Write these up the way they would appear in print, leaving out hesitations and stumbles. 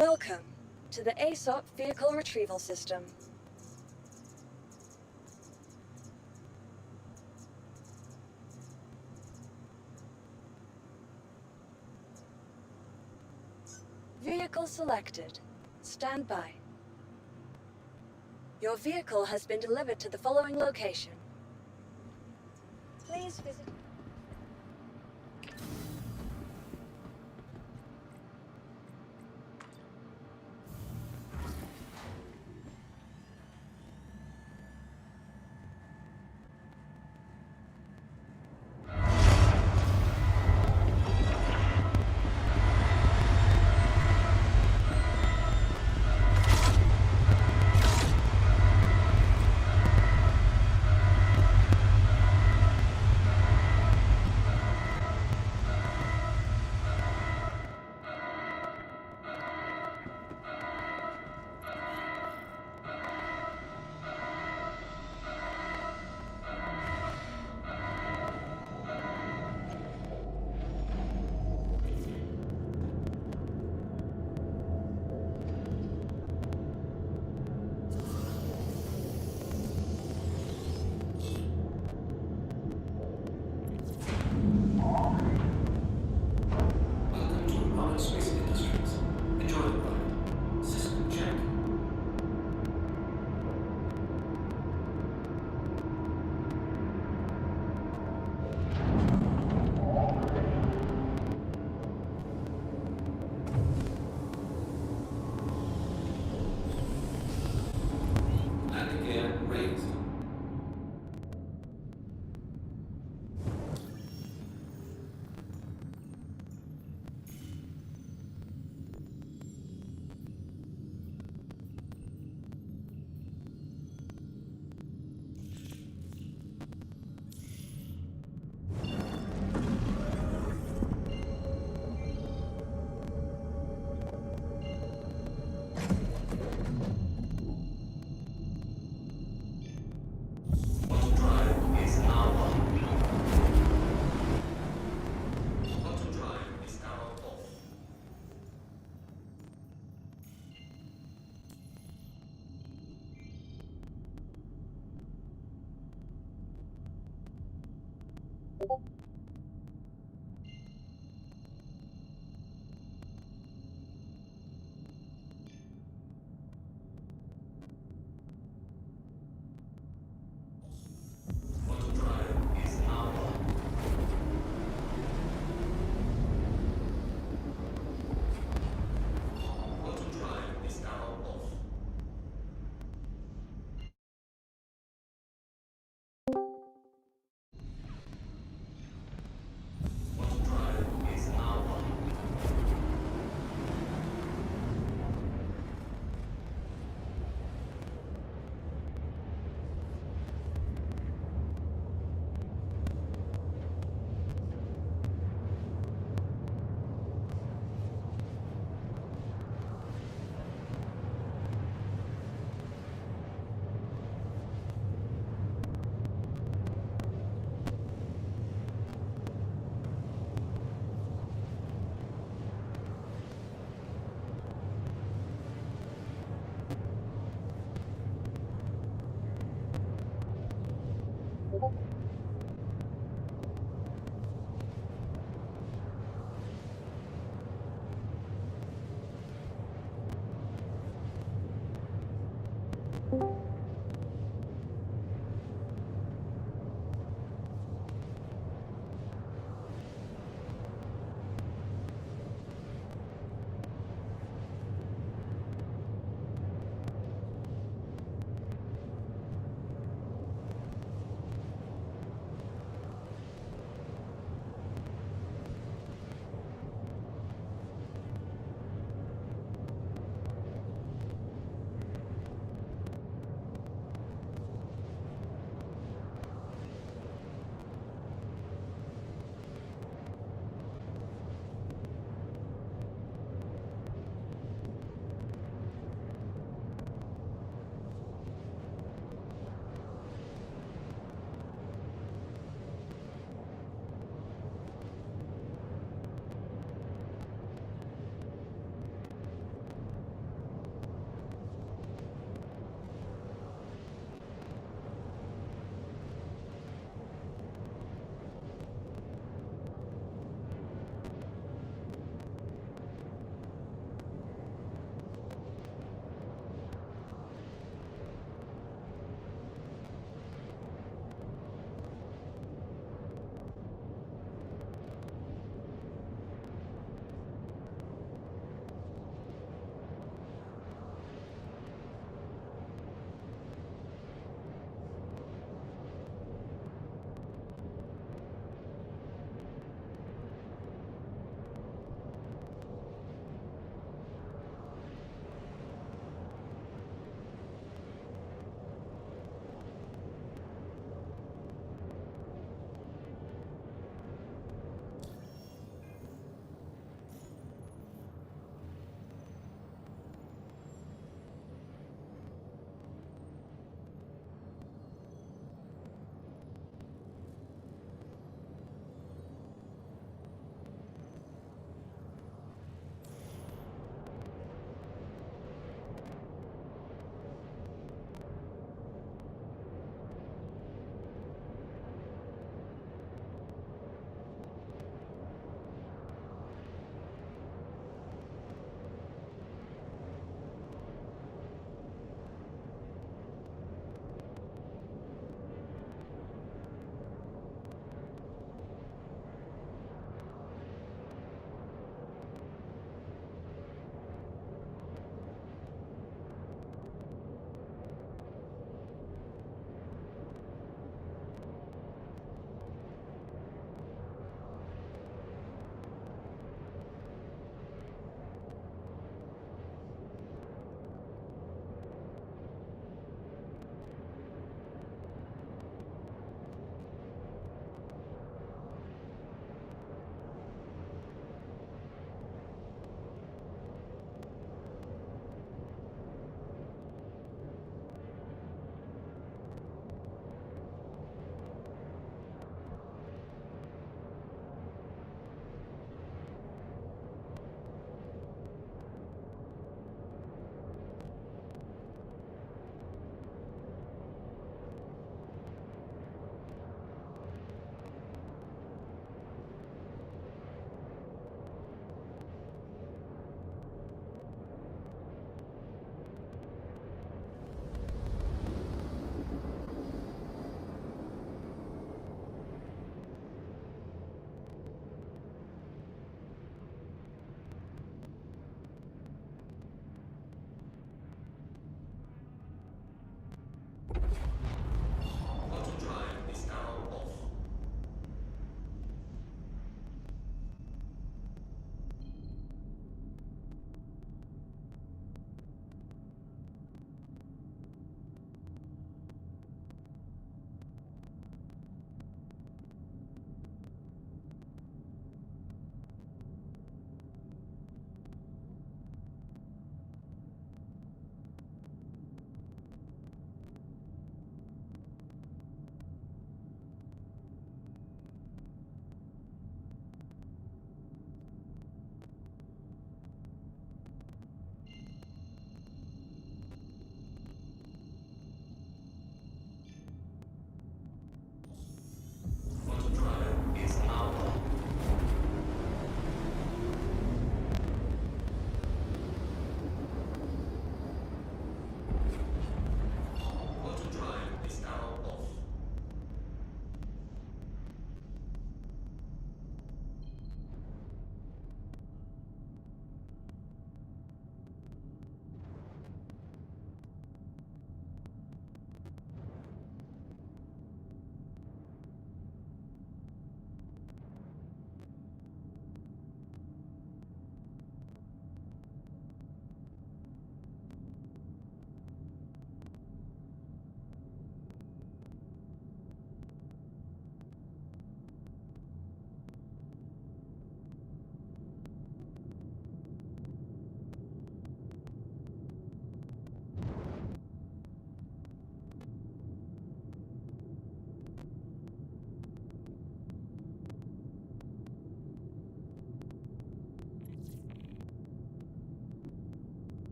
Welcome to the ASOP Vehicle Retrieval System. Vehicle selected. Stand by. Your vehicle has been delivered to the following location. Please visit...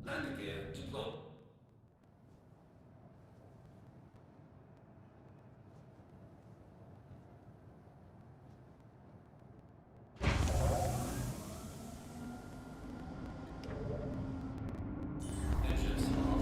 Landing gear deployed. Engines on.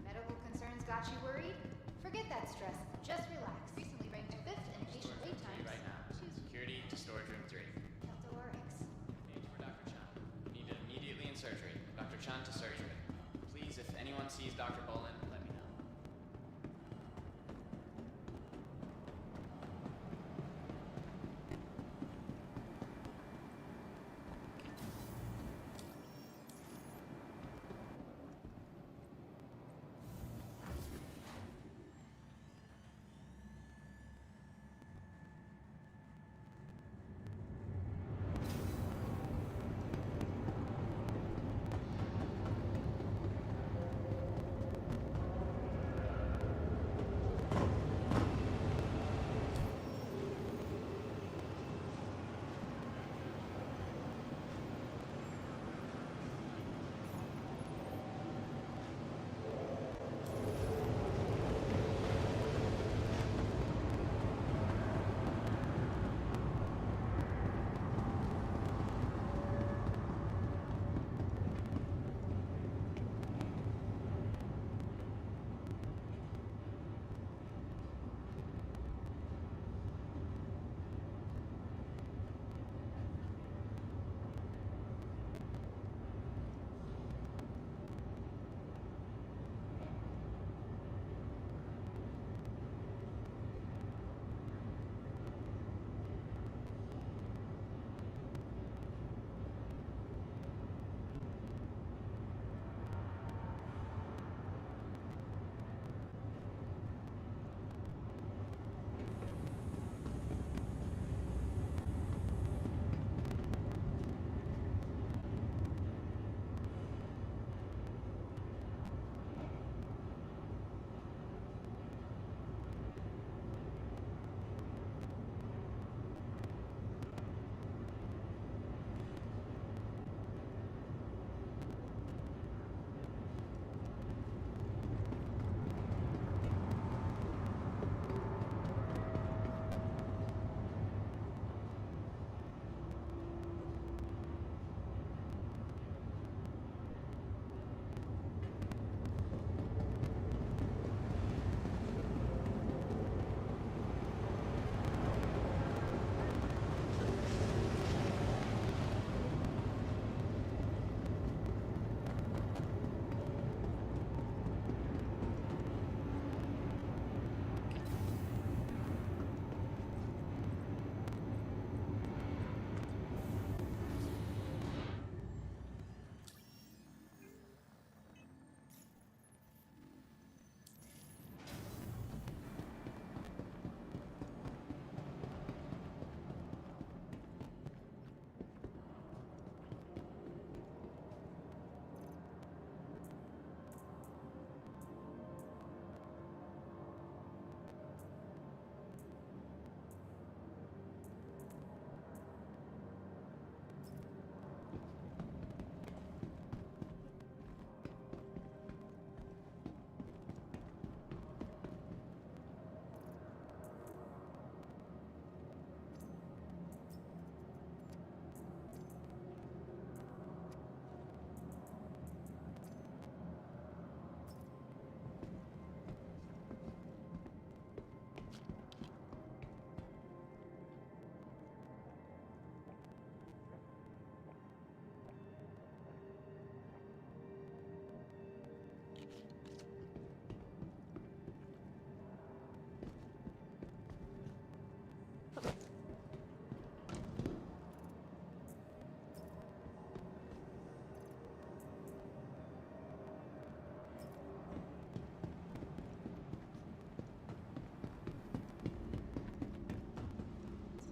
Medical concerns got you worried? Forget that stress. Just relax. Recently ranked 5th in patient wait times. Right now. Security to storage room 3. Delta or X. Names for Dr. Chan. Needed immediately in surgery. Dr. Chan to surgery. Please, if anyone sees Dr. Bolin, let me know.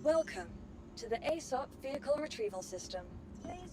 Welcome to the ASOP Vehicle Retrieval System. Please.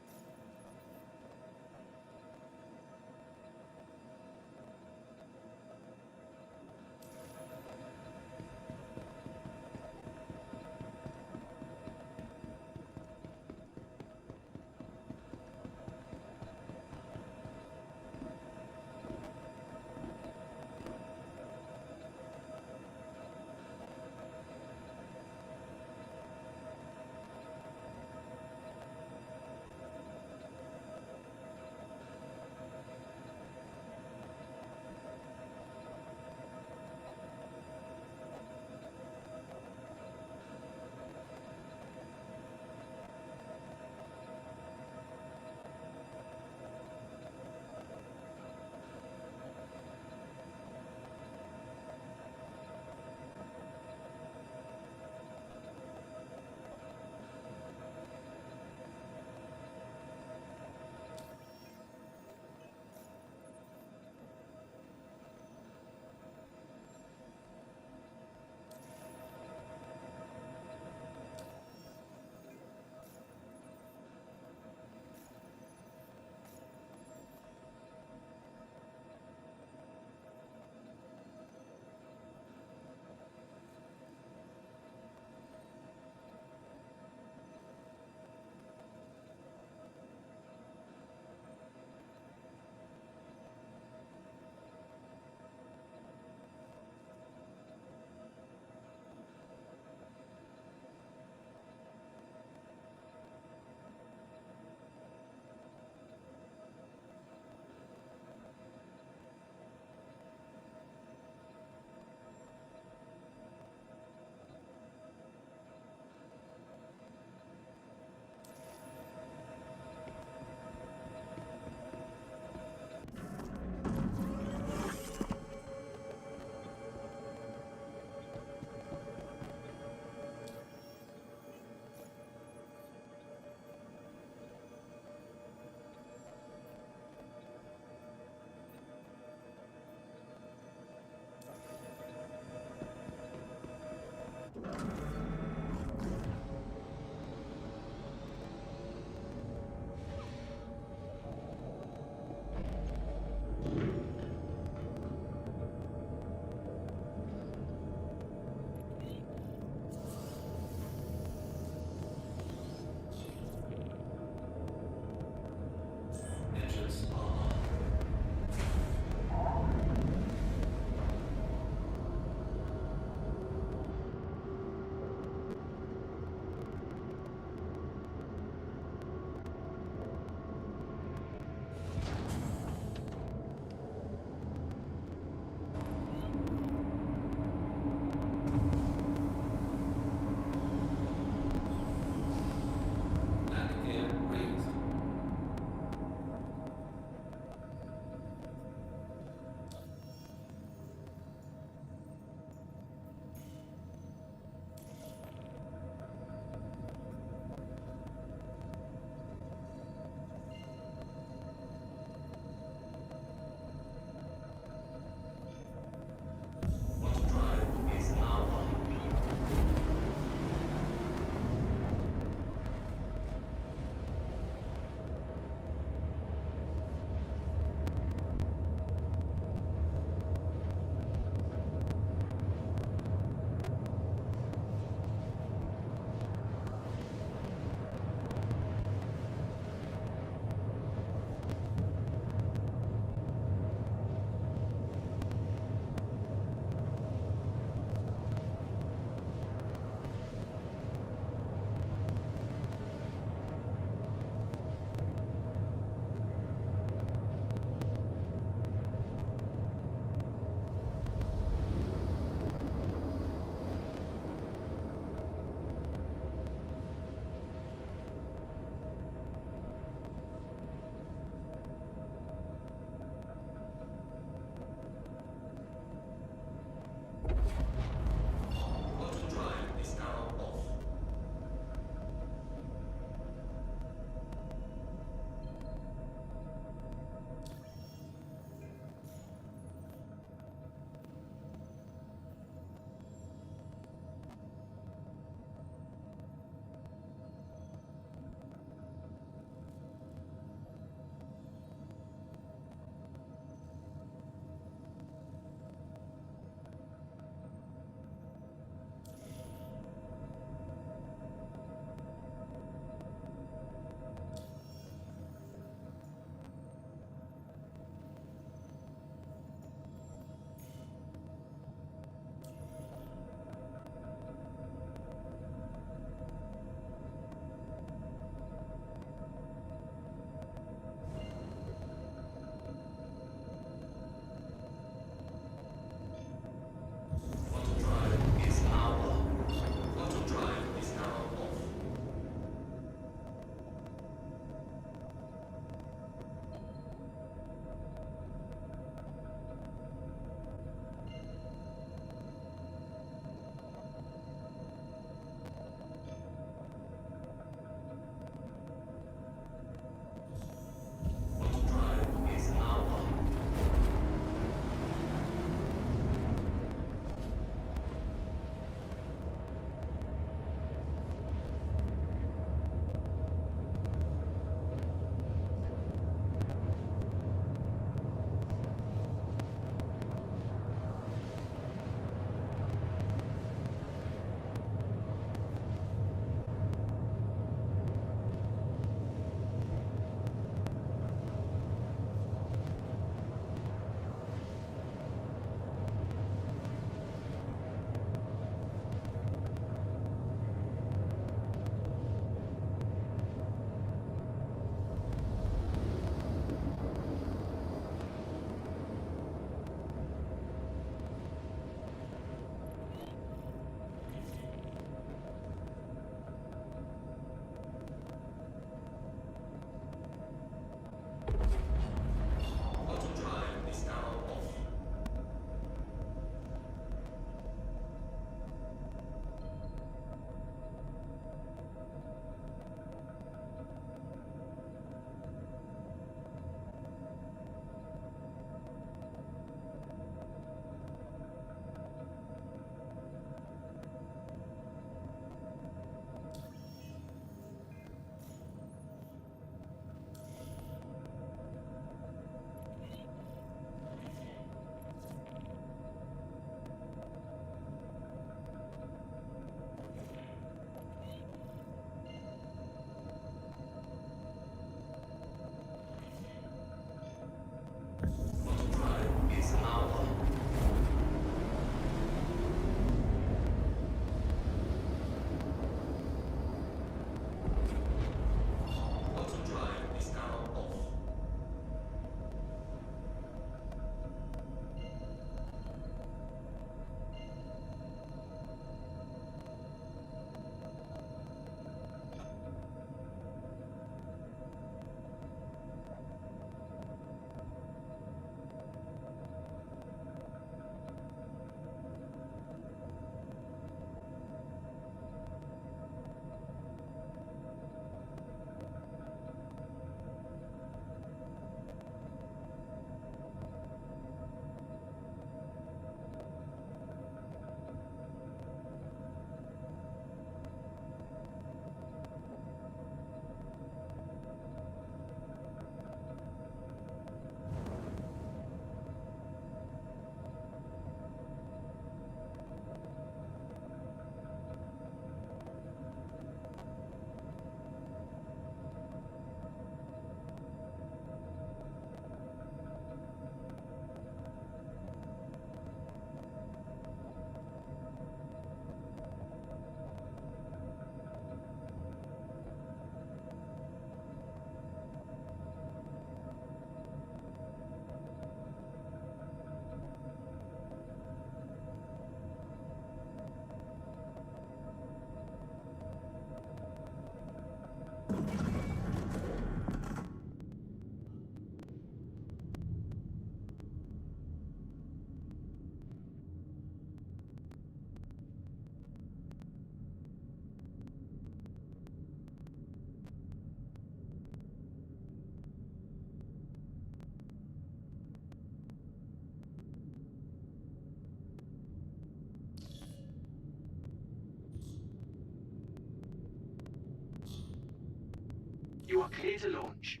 You are clear to launch.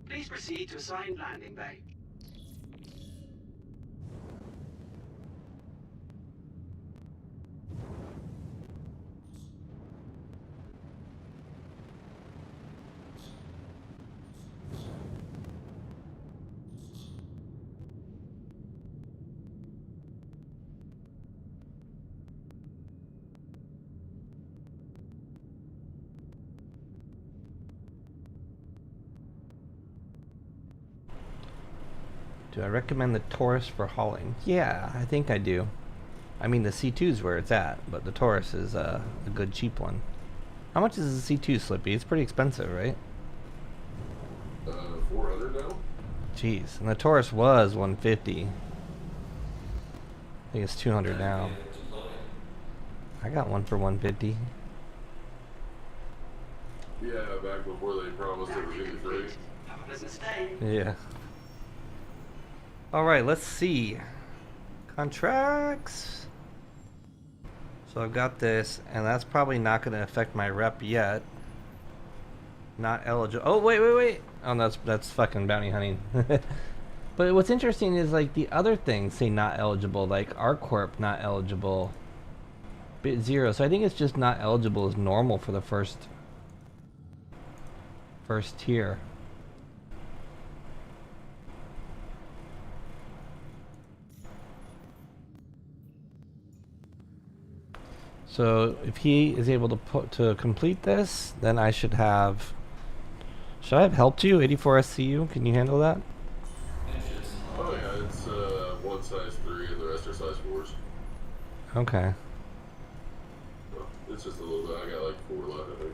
Please proceed to assigned landing bay. Do I recommend the Taurus for hauling? Yeah, I think I do. I mean, the C2 is where it's at, but the Taurus is a good cheap one. How much is the C2, Slippy? It's pretty expensive, right? 400 now? Jeez, and the Taurus was 150. I think it's 200 now. I got one for 150. Yeah, back before they promised it was going to be free. Have a pleasant stay. Yeah. Alright, let's see. Contracts. So I've got this, and that's probably not going to affect my rep yet. Not eligible. Oh, wait. Oh, that's fucking bounty hunting. But what's interesting is, like, the other things say not eligible, like ArcCorp not eligible. Bit 0. So I think it's just not eligible as normal for the first tier. So if he is able to complete this, then I should have. Should I have helped you? 84 SCU? Can you handle that? Oh yeah, it's one size 3 and the rest are size 4s. Okay. Well, it's just a little bit. I got like 4 left, I think.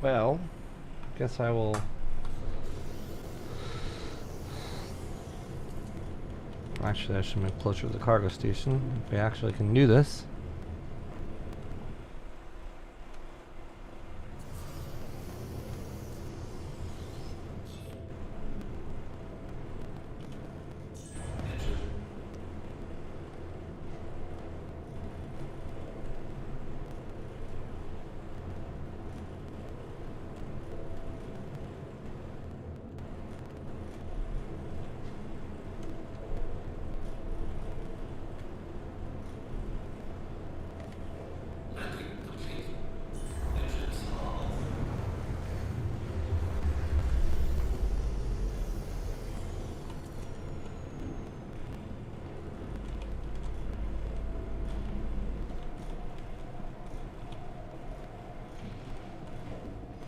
Well, guess I will. Actually, I should move closer to the cargo station if we actually can do this.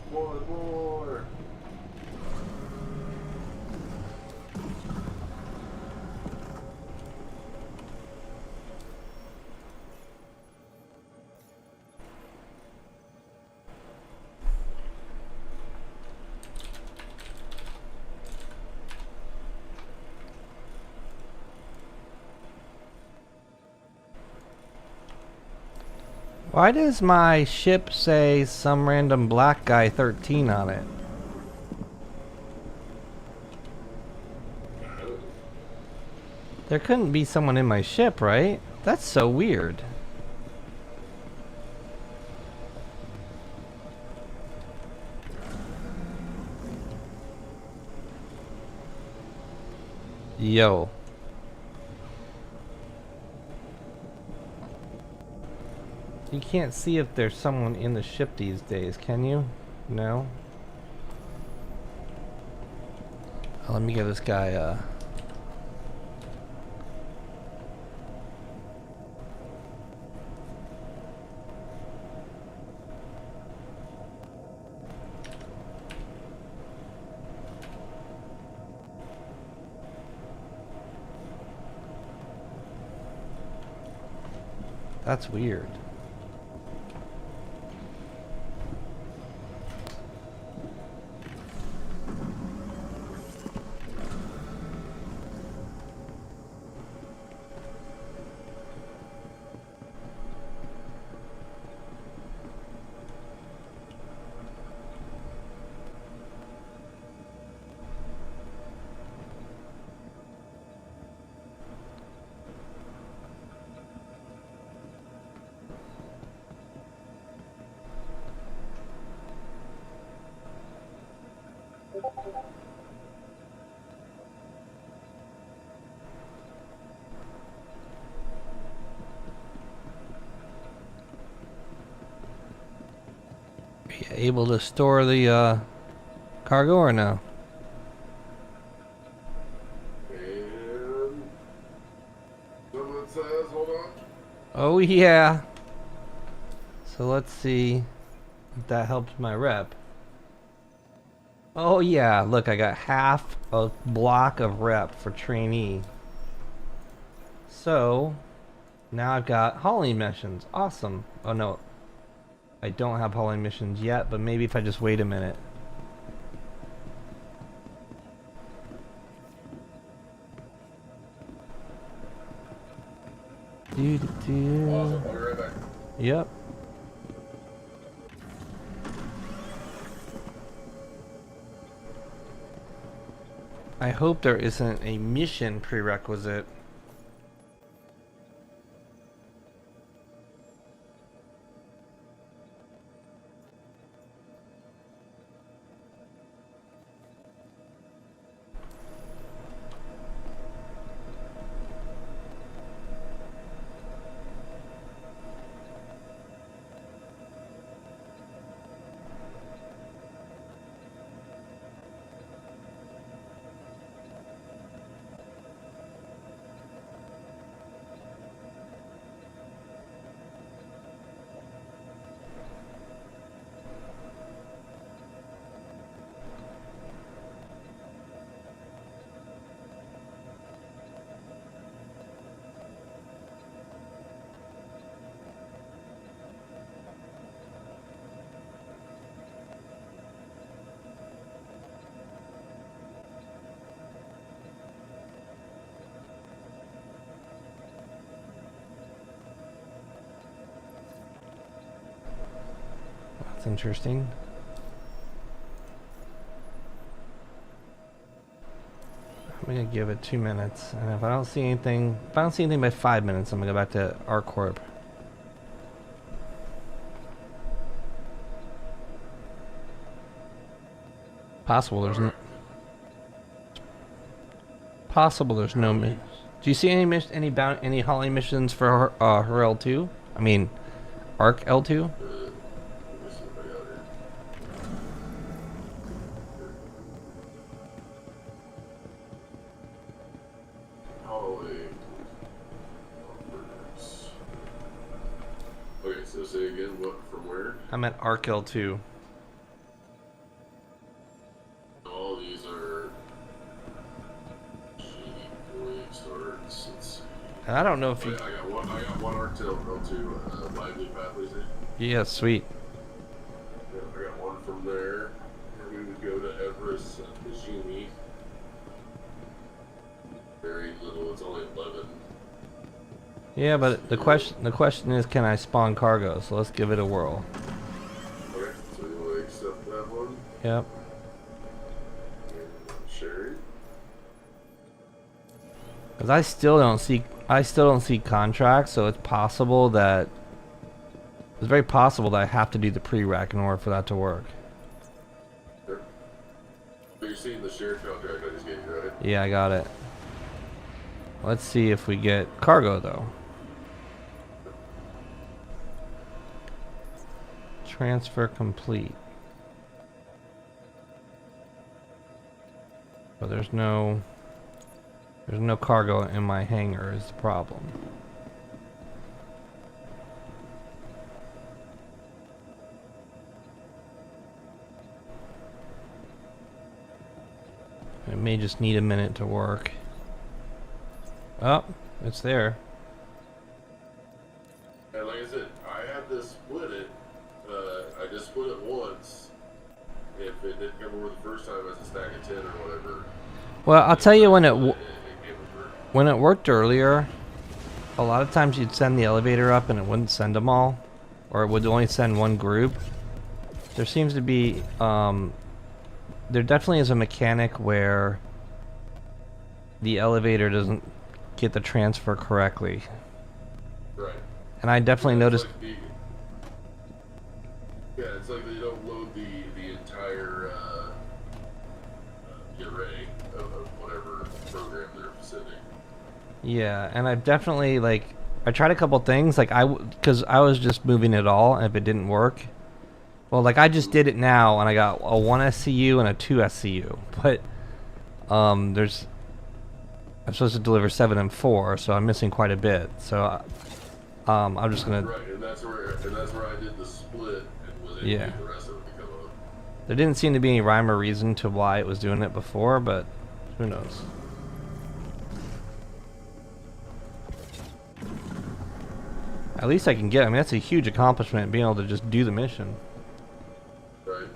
One more. Why does my ship say some random black guy 13 on it? There couldn't be someone in my ship, right? That's so weird. Yo. You can't see if there's someone in the ship these days, can you? No? Oh, let me give this guy That's weird. Are you able to store the cargo or no? And someone says, hold on. Oh yeah. So let's see if that helps my rep. Oh yeah, look, I got half a block of rep for trainee. So now I've got hauling missions. Awesome. Oh no, I don't have hauling missions yet, but maybe if I just wait a minute. Awesome, I'll be right back. Yep. I hope there isn't a mission prerequisite. That's interesting. I'm gonna give it 2 minutes, and if I don't see anything, by 5 minutes, I'm gonna go back to ArcCorp. Possible there's no. Possible there's no. Do you see any hauling missions for her L2? I mean, Arc L2. Let me see if I got it. Hauling. Offers. Okay, so say again, what from where? I'm at Arc L2. All these are cheap wave starts. Let's see. And I don't know if you. I got one Arctel L2 lively pathway station. Yeah, sweet. Yeah, I got one from there. And we would go to Everest and Kajimi. Very little, it's only 11. Yeah, but the question is, can I spawn cargo? So let's give it a whirl. Okay, so you will accept that one. Yep. And Sherry. Because I still don't see contracts, so it's possible that it's very possible that I have to do the prereq in order for that to work. Sure. But you're seeing the shared contract I just gave you, right? Yeah, I got it. Let's see if we get cargo though. Transfer complete. But there's no cargo in my hangar is the problem. It may just need a minute to work. Oh, it's there. And like I said, I had to split it. I just split it once. If it didn't come over the first time as a stack of 10 or whatever. Well, I'll tell you when it came over. when it worked earlier, a lot of times you'd send the elevator up and it wouldn't send them all, or it would only send one group. There seems to be there definitely is a mechanic where the elevator doesn't get the transfer correctly. Right. And I definitely It's noticed. like it's like they don't load the entire the array of whatever program they're sending. Yeah, and I've definitely I tried a couple things because I was just moving it all, and if it didn't work, well, I just did it now, and I got a 1 SCU and a 2 SCU, but I'm supposed to deliver 7 and 4, so I'm missing quite a bit. So I'm just gonna. Right, and that's where I did the split and was able to Yeah. get the rest of it to come up. There didn't seem to be any rhyme or reason to why it was doing it before, but who knows? At least I can get. I mean, that's a huge accomplishment, being able to just do the mission. Right.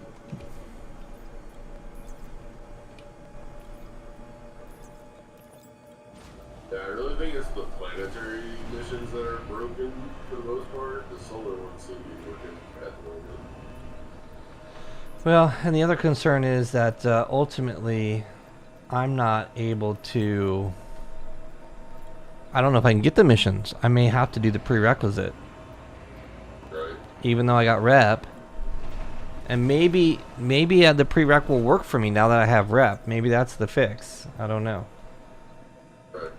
Yeah, I really think it's the planetary missions that are broken for the most part. The solar ones seem to be working at the moment. Well, and the other concern is that ultimately, I'm not able to. I don't know if I can get the missions. I may have to do the prerequisite, Right. even though I got rep. And maybe the prereq will work for me now that I have rep. Maybe that's the fix. I don't know. Right.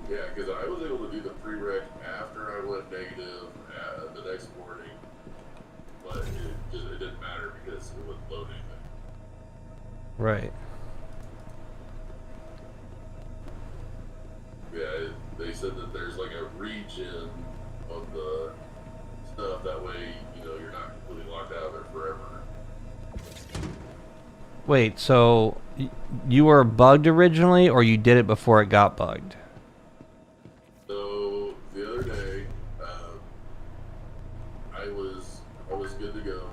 Yeah, because I was able to do the prereq after I went negative the next morning, but it didn't matter because it wouldn't load anything. Right. Yeah, they said that there's like a regen on the stuff. That way, you're not completely locked out of there forever. Wait, so you were bugged originally, or you did it before it got bugged? So the other day, I was good to go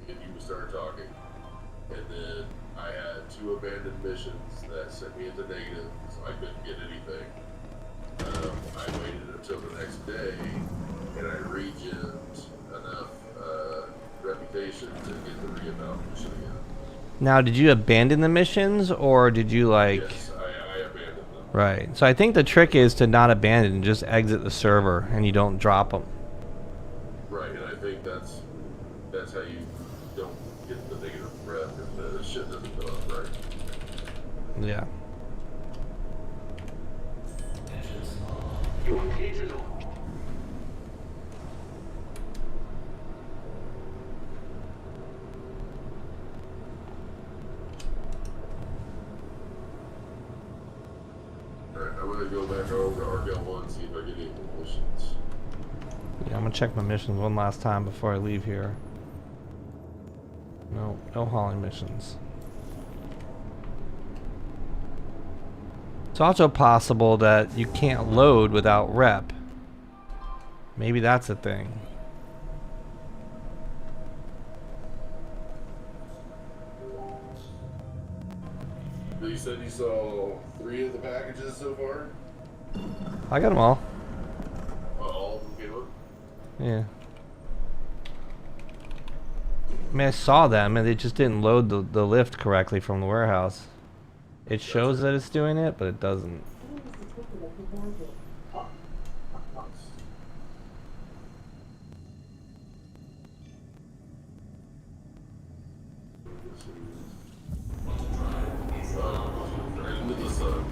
when me and you started talking, and then I had 2 abandoned missions that sent me into negative, so I couldn't get anything. I waited until the next day, and I regened enough reputation to get the re-eval mission again. Now, did you abandon the missions, or did you Yes, I abandoned them. Right. So I think the trick is to not abandon, just exit the server, and you don't drop them. Right, and I think that's how you don't get the negative rep if the shit doesn't go up right. Yeah. Engines off. You're clear to launch. Alright, I'm gonna go back over to RGL1 and see if I get any more missions. Yeah, I'm gonna check my missions one last time before I leave here. No hauling missions. It's also possible that you can't load without rep. Maybe that's a thing. You said you saw 3 of the packages so far? I got them all. All of them came up? Yeah. I mean, I saw them, and they just didn't load the lift correctly from the warehouse. It shows that it's doing it, but it doesn't. Right into the sun.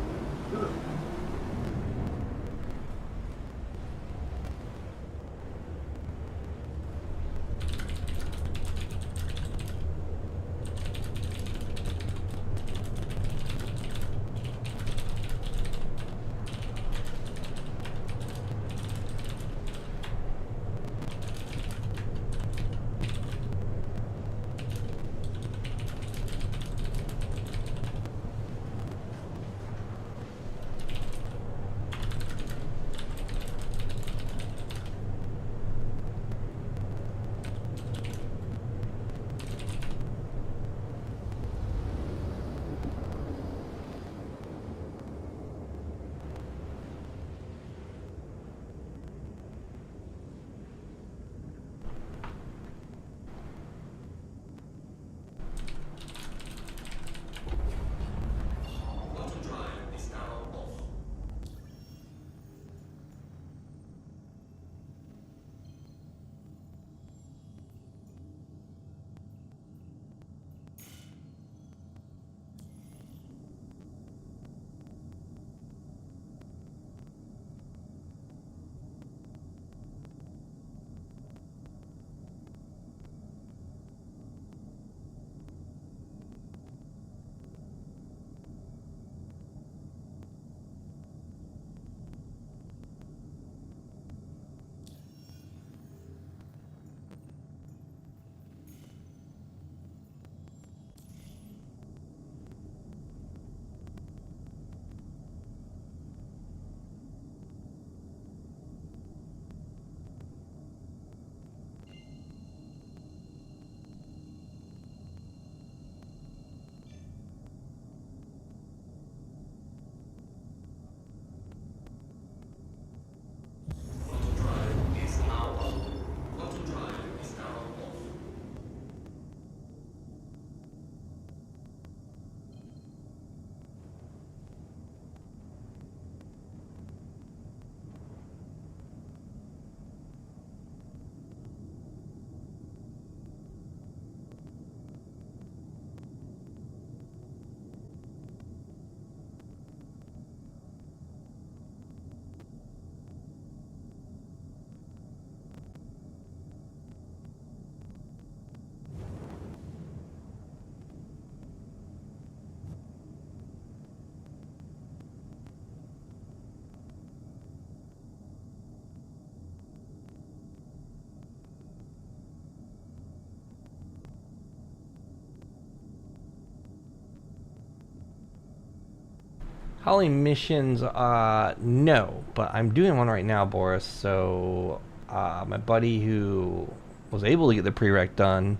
Hauling missions, no, but I'm doing one right now, Boris. So, my buddy who was able to get the prereq done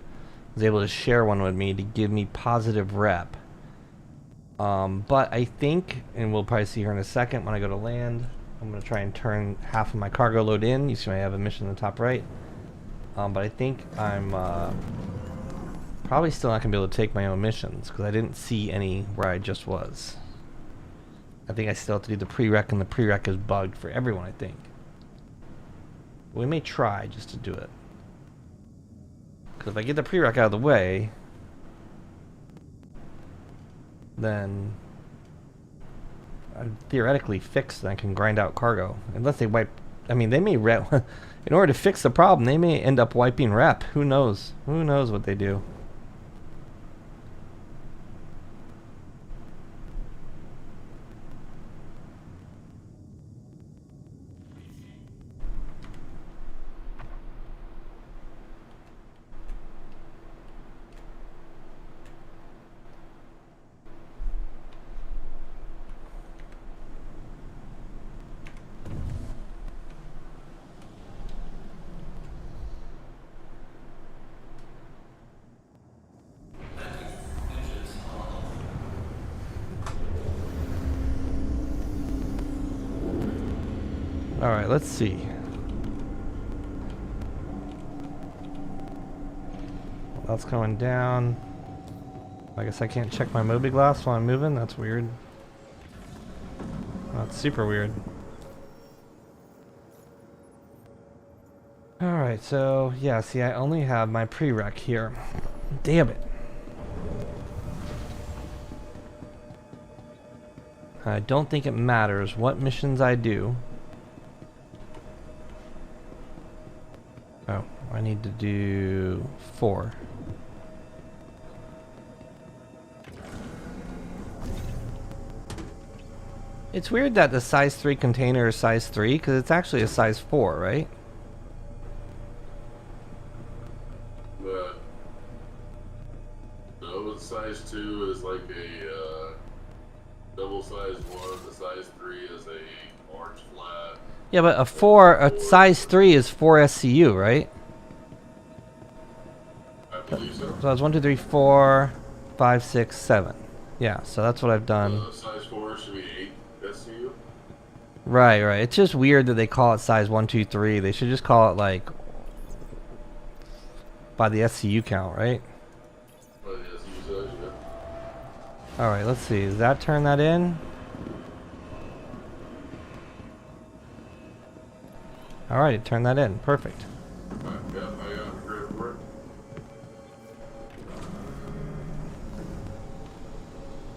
was able to share one with me to give me positive rep. But I think, and we'll probably see here in a second when I go to land, I'm going to try and turn half of my cargo load in. You see I have a mission in the top right. But I think I'm probably still not going to be able to take my own missions because I didn't see any where I just was. I think I still have to do the prereq, and the prereq is bugged for everyone, I think. We may try just to do it. Because if I get the prereq out of the way, then I'm theoretically fixed and I can grind out cargo. Unless they wipe... I mean, they may... in order to fix the problem, they may end up wiping rep. Who knows? Who knows what they do? Alright, let's see. That's going down. I guess I can't check my Moby glass while I'm moving. That's weird. That's super weird. Alright, so yeah, see, I only have my prereq here. Damn it. I don't think it matters what missions I do. Oh, I need to do 4. It's weird that the size 3 container is size 3 because it's actually a size 4, right? But no, the size 2 is like a double size 1. The size 3 is a orange flat. Yeah, but a size 3 is 4 SCU, right? I believe so. So that's 1, 2, 3, 4, 5, 6, 7. Yeah, so that's what I've done. Size 4 should be 8 SCU. Right, right. It's just weird that they call it size 1, 2, 3. They should just call it like by the SCU count, right? By the SCU size, yeah. All right, let's see. Does that turn that in? All right, it turned that in. Perfect. I got credit for it.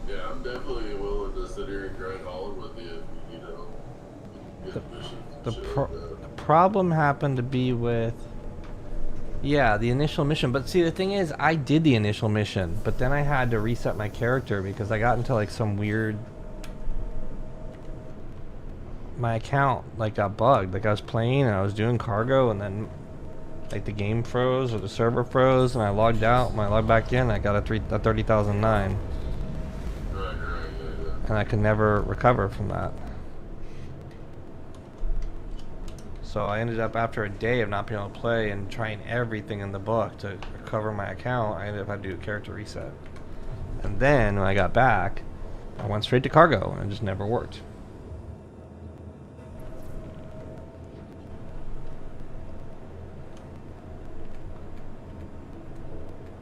Yeah, I'm definitely willing to sit here and grind Holland with you if you know get missions and The shit pro like that. the problem happened to be with, yeah, the initial mission. But see, the thing is, I did the initial mission, but then I had to reset my character because I got into like some weird... My account like got bugged. Like I was playing and I was doing cargo and then like the game froze or the server froze and I logged out. When I logged back in, I got a 30,009. Right, yeah. And I could never recover from that. So I ended up, after a day of not being able to play and trying everything in the book to recover my account, I ended up having to do a character reset. And then when I got back, I went straight to cargo and it just never worked.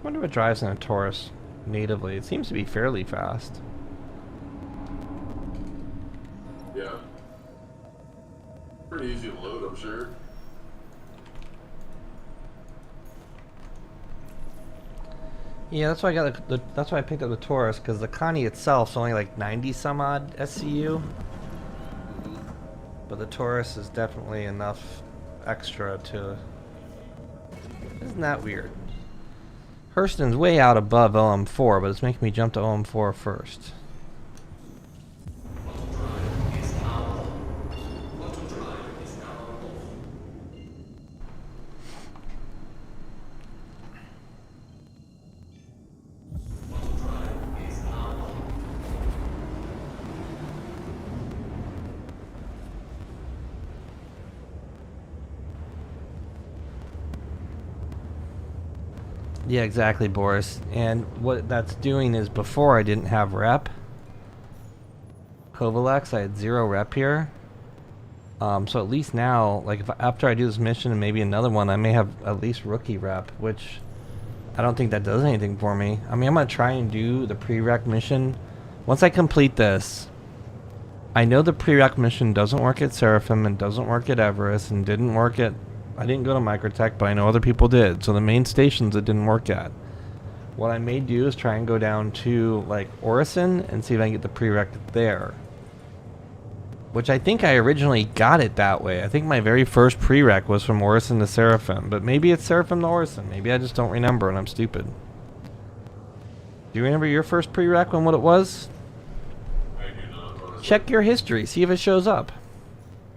I wonder what drives in a Taurus natively. It seems to be fairly fast. Yeah. Pretty easy to load, I'm sure. Yeah, that's why I got that's why I picked up the Taurus, because the Connie itself is only like 90 some odd SCU. But the Taurus is definitely enough extra to... Isn't that weird? Hurston's way out above OM4, but it's making me jump to OM4 first. Yeah, exactly, Boris. And what that's doing is before I didn't have rep. Kovalex, I had 0 rep here. So at least now, like after I do this mission and maybe another one, I may have at least rookie rep, which I don't think that does anything for me. I mean, I'm gonna try and do the prereq mission. Once I complete this, I know the prereq mission doesn't work at Seraphim and doesn't work at Everest and didn't work at, I didn't go to Microtech, but I know other people did. So the main stations it didn't work at. What I may do is try and go down to like Orison and see if I can get the prereq there. Which I think I originally got it that way. I think my very first prereq was from Orison to Seraphim, but maybe it's Seraphim to Orison. Maybe I just don't remember and I'm stupid. Do you remember your first prereq and what it was? I do not. Honestly. Check your history, see if it shows up.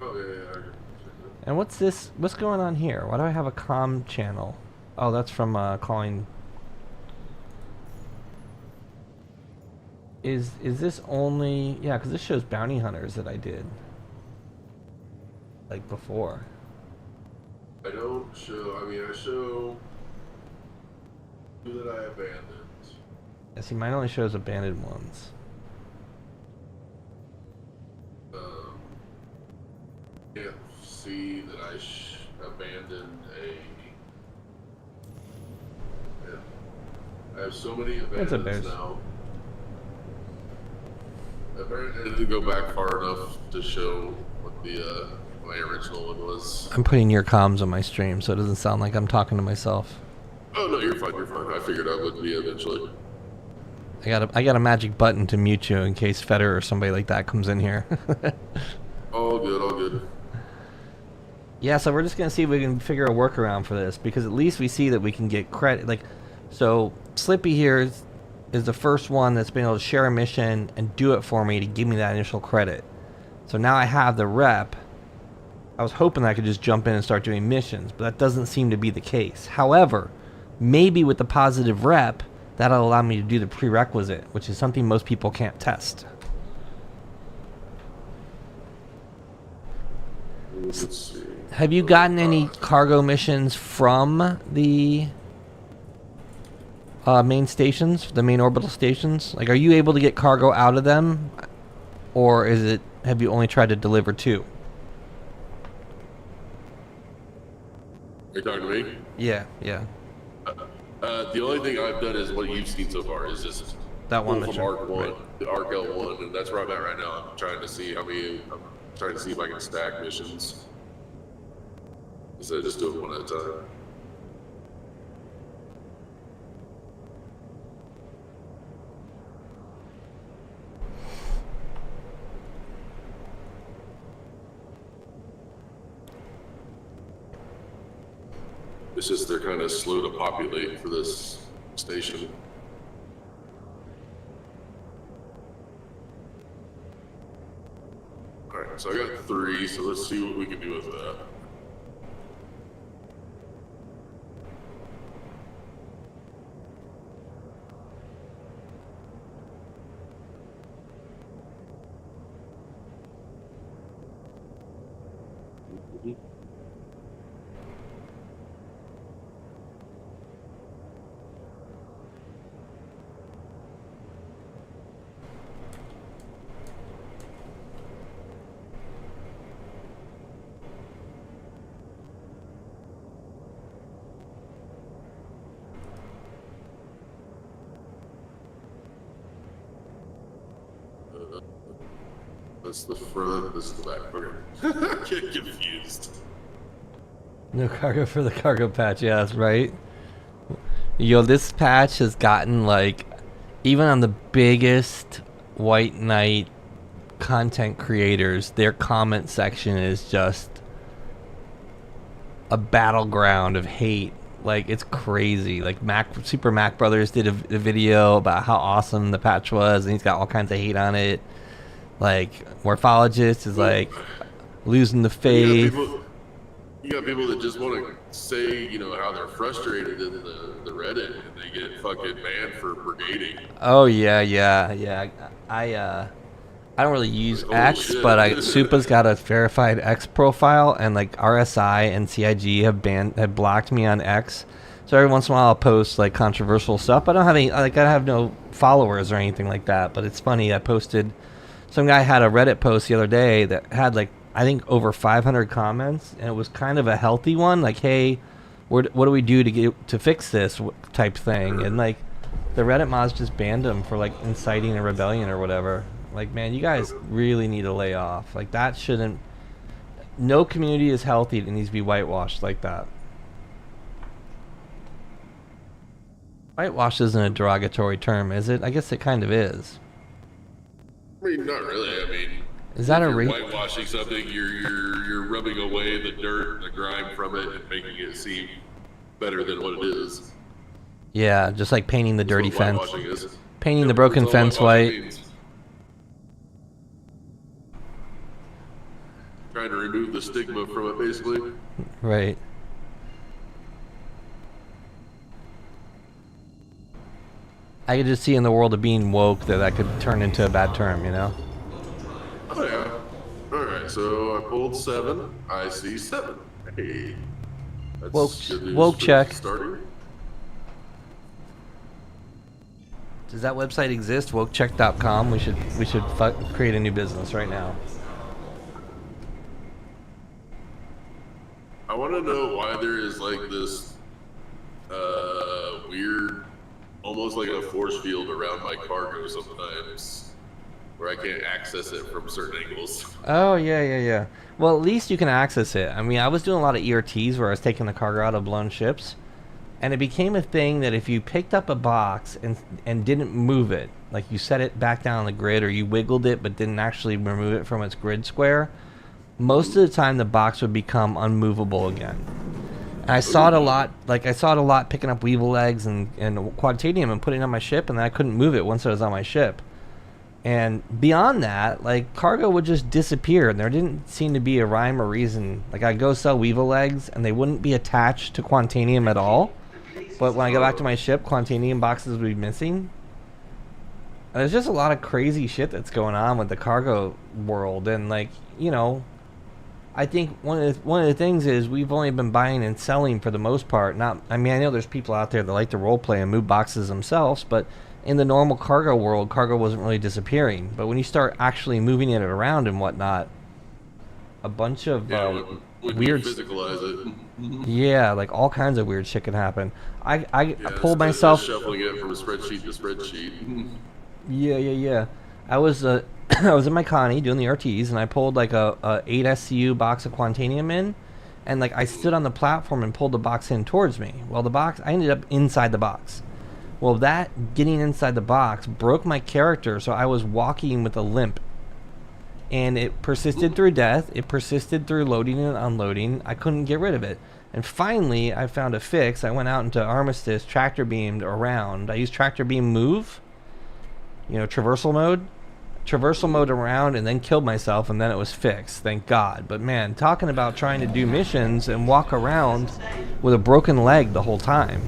Oh yeah, I can check that. And what's this? What's going on here? Why do I have a comm channel? Oh, that's from calling. Is this only? Yeah, because this shows bounty hunters that I did. Like before. I don't show. I mean, I show two that I abandoned. Yeah, see, mine only shows abandoned ones. Can't see that I abandoned a. Yeah. I have so many That's abandons now. Apparently, I didn't go back far enough to show what the my original one was. I'm putting your comms on my stream, so it doesn't sound like I'm talking to myself. Oh no, you're fine. You're fine. I figured I would be eventually. I got a magic button to mute you in case Feder or somebody like that comes in here. All good. All good. Yeah, so we're just gonna see if we can figure a workaround for this, because at least we see that we can get credit. Like, so Slippy here is the first one that's been able to share a mission and do it for me to give me that initial credit. So now I have the rep. I was hoping I could just jump in and start doing missions, but that doesn't seem to be the case. However, maybe with the positive rep, that'll allow me to do the prerequisite, which is something most people can't test. Let's see. Have you gotten any cargo missions from the main stations, the main orbital stations? Like, are you able to get cargo out of them, or is it? Have you only tried to deliver 2? Are you talking to me? Yeah, yeah. The only thing I've done is what you've seen so far is just That one pull mission, from Arc 1, right. the Arc L1, and that's where I'm at right now. I'm trying to see how many. I'm trying to see if I can stack missions instead of just doing one at a time. It's just they're kind of slow to populate for this station. Alright, so I got 3, so let's see what we can do with that. That's the front, this is the back. Okay. I get confused. No cargo for the cargo patch. Yeah, that's right. Yo, this patch has gotten, like, even on the biggest White Knight content creators, their comment section is just a battleground of hate. Like, it's crazy. Like, Super Mac Brothers did a video about how awesome the patch was, and he's got all kinds of hate on it. Like, Morphologist is like losing the faith. You got people that just want to say, you know, how they're frustrated in the Reddit, and they get fucking banned for brigading. Oh yeah. I don't really use Holy X, shit. but Supa's got a verified X profile, and like RSI and CIG have blocked me on X. So every once in a while I'll post like controversial stuff. I don't have any, like I have no followers or anything like that. But it's funny. I posted, some guy had a Reddit post the other day that had like, I think over 500 comments, and it was kind of a healthy one. Like, hey, what do we do to fix this type thing? And like, the Reddit mods just banned him for like inciting a rebellion or whatever. Like, man, you guys really need to lay off. Like, that shouldn't. No community is healthy. It needs to be whitewashed like that. Whitewash isn't a derogatory term, is it? I guess it kind of is. I mean, not really. I mean, Is that if a you're re- whitewashing something? You're rubbing away the dirt, the grime from it, and making it seem better than what it is. Yeah, just like painting the That's dirty what fence. whitewashing is. Painting the Yep, broken that's all fence whitewashing white. means. Trying to remove the stigma from it, basically. Right. I could just see in the world of being woke that could turn into a bad term, you know? Oh yeah. Alright, so I pulled 7. I see 7. Hey. That's Woke- good news woke for check. Starting. Does that website exist? Wokecheck.com. We should create a new business right now. I want to know why there is like this weird, almost like a force field around my cargo sometimes, where I can't access it from certain angles. Oh, yeah. Well, at least you can access it. I mean, I was doing a lot of ERTs where I was taking the cargo out of blown ships, and it became a thing that if you picked up a box and didn't move it, like you set it back down on the grid or you wiggled it but didn't actually remove it from its grid square, most of the time the box would become unmovable again. And I saw it a lot, picking up weevil eggs and quadtanium and putting it on my ship, and then I couldn't move it once it was on my ship. And beyond that, like, cargo would just disappear, and there didn't seem to be a rhyme or reason. Like, I'd go sell weevil eggs, and they wouldn't be attached to quantanium at all. But when I go back to my ship, quantanium boxes would be missing. And there's just a lot of crazy shit that's going on with the cargo world, and like, you know, I think one of the things is we've only been buying and selling for the most part. I know there's people out there that like to role play and move boxes themselves, but in the normal cargo world, cargo wasn't really disappearing. But when you start actually moving it around and whatnot, a bunch of When weird. you physicalize it. Yeah, like all kinds of weird shit can happen. I Yeah, pulled instead of myself. just shuffling it from a spreadsheet to spreadsheet. Yeah. I was I was in my Connie doing the RTs, and I pulled like a 8 SCU box of quantanium in, and like I stood on the platform and pulled the box in towards me. Well, I ended up inside the box. Well, that getting inside the box broke my character, so I was walking with a limp. And it persisted through death. It persisted through loading and unloading. I couldn't get rid of it. And finally, I found a fix. I went out into Armistice, tractor beamed around. I used tractor beam move, traversal mode around, and then killed myself, and then it was fixed. Thank God. But man, talking about trying to do missions and walk around with a broken leg the whole time.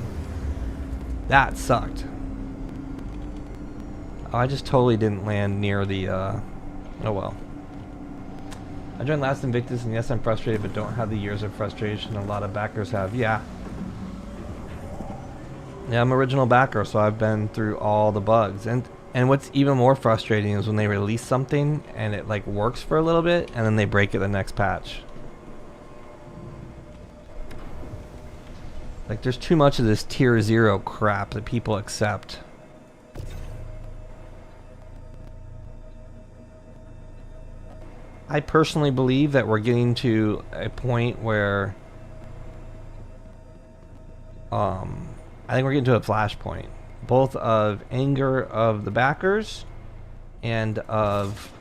That sucked. Oh, I just totally didn't land near the, oh well. I joined last Invictus, and yes, I'm frustrated, but don't have the years of frustration a lot of backers have. Yeah, I'm original backer, so I've been through all the bugs. And what's even more frustrating is when they release something, and it, like, works for a little bit, and then they break it the next patch. Like, there's too much of this tier 0 crap that people accept. I personally believe that we're getting to a point where I think we're getting to a flashpoint, both of anger of the backers and of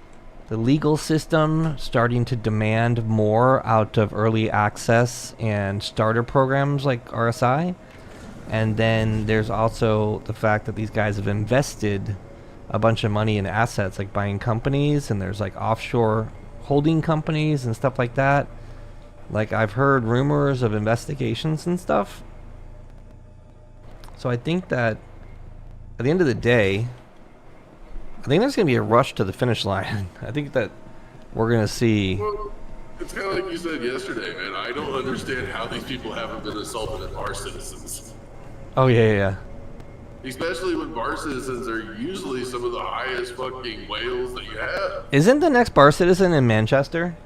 the legal system starting to demand more out of early access and starter programs like RSI. And then there's also the fact that these guys have invested a bunch of money in assets, like buying companies, and there's like offshore holding companies and stuff like that. Like, I've heard rumors of investigations and stuff. So I think that at the end of the day, I think there's going to be a rush to the finish line. I think that we're going to see... Well, it's kind of like you said yesterday, man. I don't understand how these people haven't been assaulted as our citizens. Oh yeah, yeah. Especially when bar citizens are usually some of the highest fucking whales that you have. Isn't the next bar citizen in Manchester?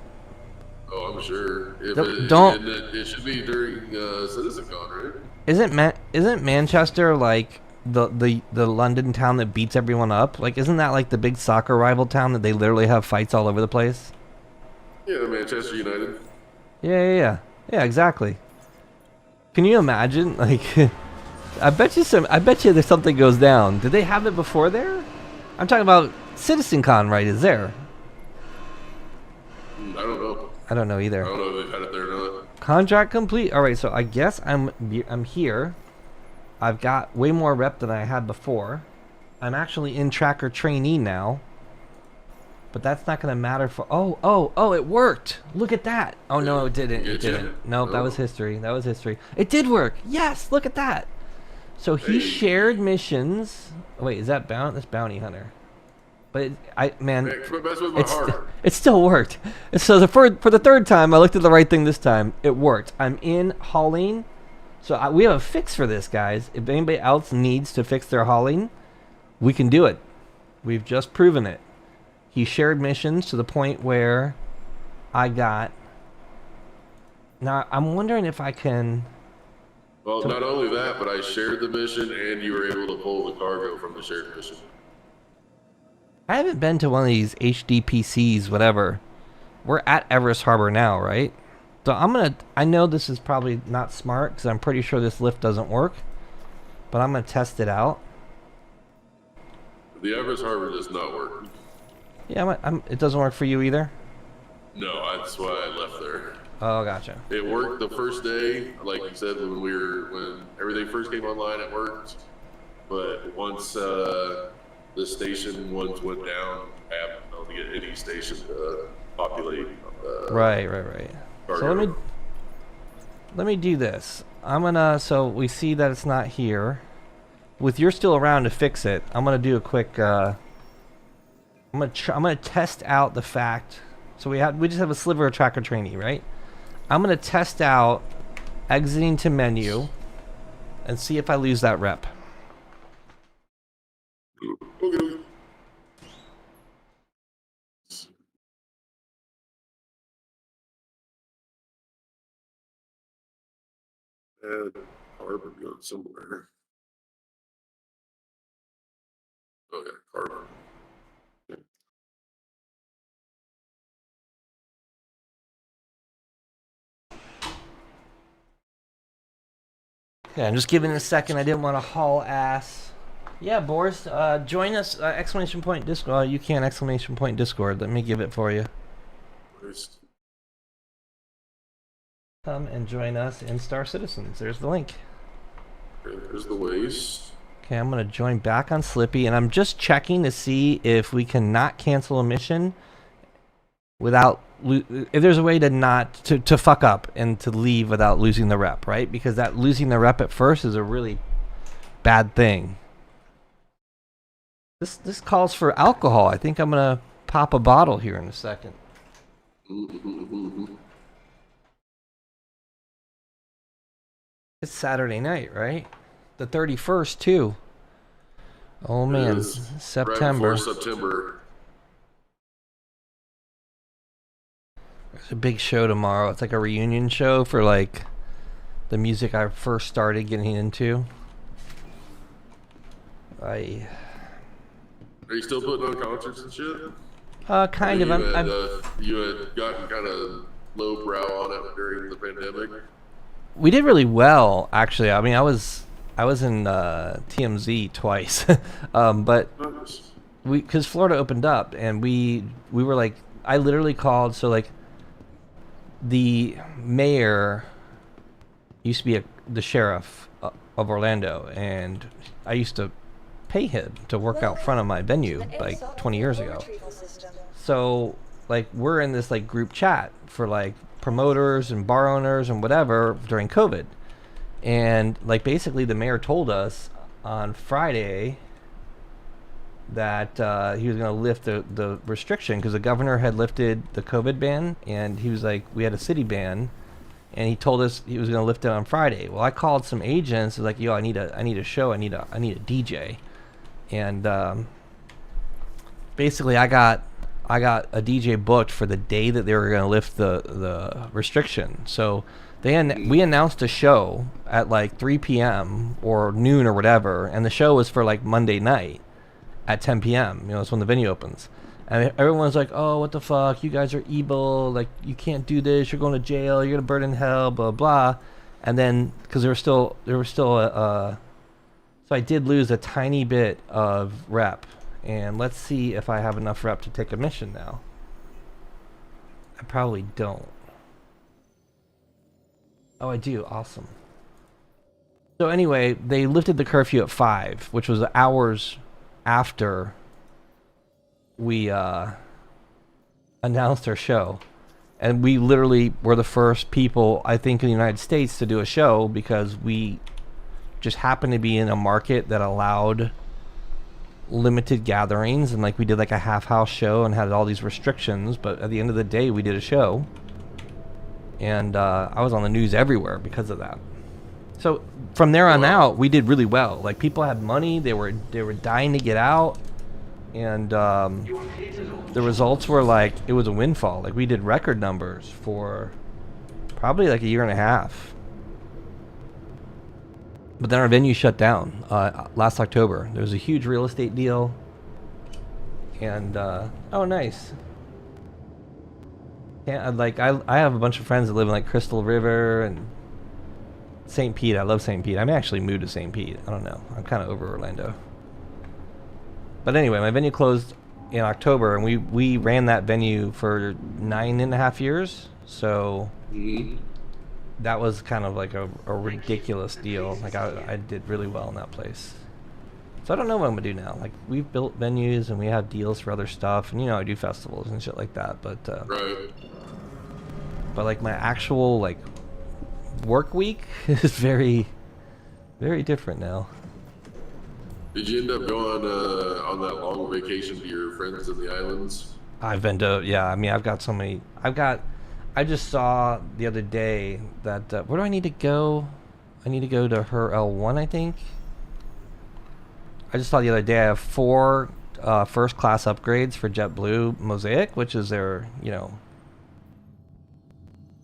Oh, I'm sure. If Don't- it should be during CitizenCon, right? Isn't Manchester like the London town that beats everyone up? Like, isn't that like the big soccer rival town that they literally have fights all over the place? Yeah, Manchester United. Yeah, exactly. Can you imagine? Like, I bet you there's something goes down. Did they have it before there? I'm talking about CitizenCon, right? Is there? I don't know. I don't know either. I don't know if they've had it there or not. Contract complete. All right, so I guess I'm here. I've got way more rep than I had before. I'm actually in tracker trainee now. But that's not going to matter for... Oh, it worked. Look at that. Oh, no, it didn't. It didn't. Nope, that was history. That was history. It did work. Yes, look at that. So he shared missions. Wait, is that that's Bounty Hunter? But Man, quit messing with my heart. it still worked. So for the third time, I looked at the right thing this time. It worked. I'm in hauling. So we have a fix for this, guys. If anybody else needs to fix their hauling, we can do it. We've just proven it. He shared missions to the point where I got... Now, I'm wondering if I can... Well, not only that, but I shared the mission and you were able to pull the cargo from the shared mission. I haven't been to one of these HDPCs, whatever. We're at Everest Harbor now, right? So I know this is probably not smart because I'm pretty sure this lift doesn't work. But I'm going to test it out. The Everest Harbor does not work. Yeah, it doesn't work for you either? No, that's why I left there. Oh, gotcha. It worked the first day, like you said, when everything first came online, it worked. But once the station ones went down, I haven't been able to get any station to populate. Right. Cargo. So let me do this. So we see that it's not here. With you're still around to fix it, I'm gonna do a quick. I'm gonna test out the fact. So we just have a sliver of tracker trainee, right? I'm gonna test out exiting to menu and see if I lose that rep. Okay. Harbor going somewhere. Okay, Harbor. Yeah, I'm just giving it a second. I didn't want to haul ass. Yeah, Boris, join us, exclamation point Discord. You can exclamation point Discord. Let me give it for you. There's Come and join us in Star Citizens. There's the link. the waste. Okay, I'm going to join back on Slippy, and I'm just checking to see if we can not cancel a mission without... if there's a way to not... to fuck up and to leave without losing the rep, right? Because that losing the rep at first is a really bad thing. This calls for alcohol. I think I'm going to pop a bottle here in a second. It's Saturday night, right? The 31st, too. Oh, man. September. Right before September. There's a big show tomorrow. It's like a reunion show for, like, the music I first started getting into. Are you still putting on concerts and shit? Kind of. You had gotten kind of lowbrow on it during the pandemic. We did really well, actually. I mean, I was in TMZ twice, but because Florida opened up and we were like, I literally called. So like, the mayor used to be the sheriff of Orlando, and I used to pay him to work out front of my venue like 20 years ago. So like, we're in this like group chat for like promoters and bar owners and whatever during COVID, and like basically the mayor told us on Friday that he was going to lift the restriction because the governor had lifted the COVID ban, and he was like, we had a city ban, and he told us he was going to lift it on Friday. Well, I called some agents. I was like, yo, I need a show. I need a DJ, and basically I got a DJ booked for the day that they were going to lift the restriction. So we announced a show at like 3 p.m. or noon or whatever, and the show was for like Monday night at 10 p.m. You know, it's when the venue opens. And everyone's like, oh, what the fuck? You guys are evil. Like, you can't do this. You're going to jail. You're going to burn in hell, blah, blah. And then, because there was still so I did lose a tiny bit of rep. And let's see if I have enough rep to take a mission now. I probably don't. Oh, I do. Awesome. So anyway, they lifted the curfew at 5, which was hours after we announced our show. And we literally were the first people, I think, in the United States to do a show because we just happened to be in a market that allowed limited gatherings, and like we did like a half house show and had all these restrictions, but at the end of the day we did a show, and I was on the news everywhere because of that. So from there on out we did really well. Like, people had money, they were dying to get out, and the results were like, it was a windfall. Like, we did record numbers for probably like a year and a half. But then our venue shut down last October. There was a huge real estate deal. And, oh, nice. Yeah, like, I have a bunch of friends that live in, like, Crystal River and St. Pete. I love St. Pete. I may actually move to St. Pete. I don't know. I'm kind of over Orlando. But anyway, my venue closed in October, and we ran that venue for 9.5 years. So... that was kind of like a ridiculous deal. Like, I did really well in that place. So I don't know what I'm gonna do now. Like, we've built venues and we have deals for other stuff, and I do festivals and shit like that. But Right. but like my actual like work week is very, very different now. Did you end up going on that long vacation to your friends in the islands? I've been to, yeah. I mean, I've got so many. I just saw the other day that, where do I need to go? I need to go to her L1, I think. I just saw the other day I have 4 first class upgrades for JetBlue Mosaic, which is their,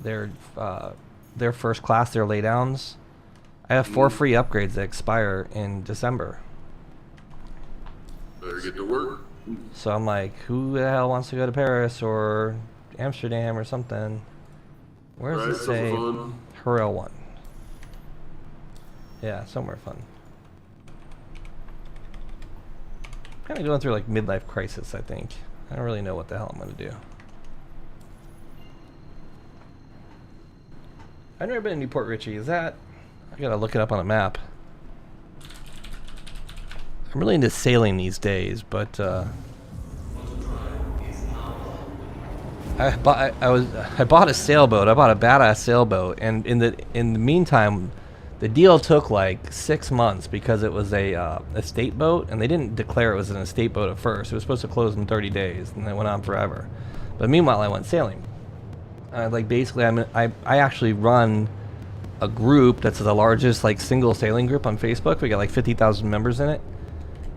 their first class, their laydowns. I have 4 free upgrades that expire in December. Better get to work. So I'm like, who the hell wants to go to Paris or Amsterdam or something? Where does it say? Her L1. Yeah, somewhere fun. Kind of going through like midlife crisis, I think. I don't really know what the hell I'm gonna do. I've never been to Newport Richie. Is that? I gotta look it up on a map. I'm really into sailing these days, but I bought a sailboat. I bought a badass sailboat, and in the meantime, the deal took like 6 months because it was a estate boat, and they didn't declare it was an estate boat at first. It was supposed to close in 30 days, and it went on forever. But meanwhile, I went sailing. Like, basically, I actually run a group that's the largest like single sailing group on Facebook. We got like 50,000 members in it.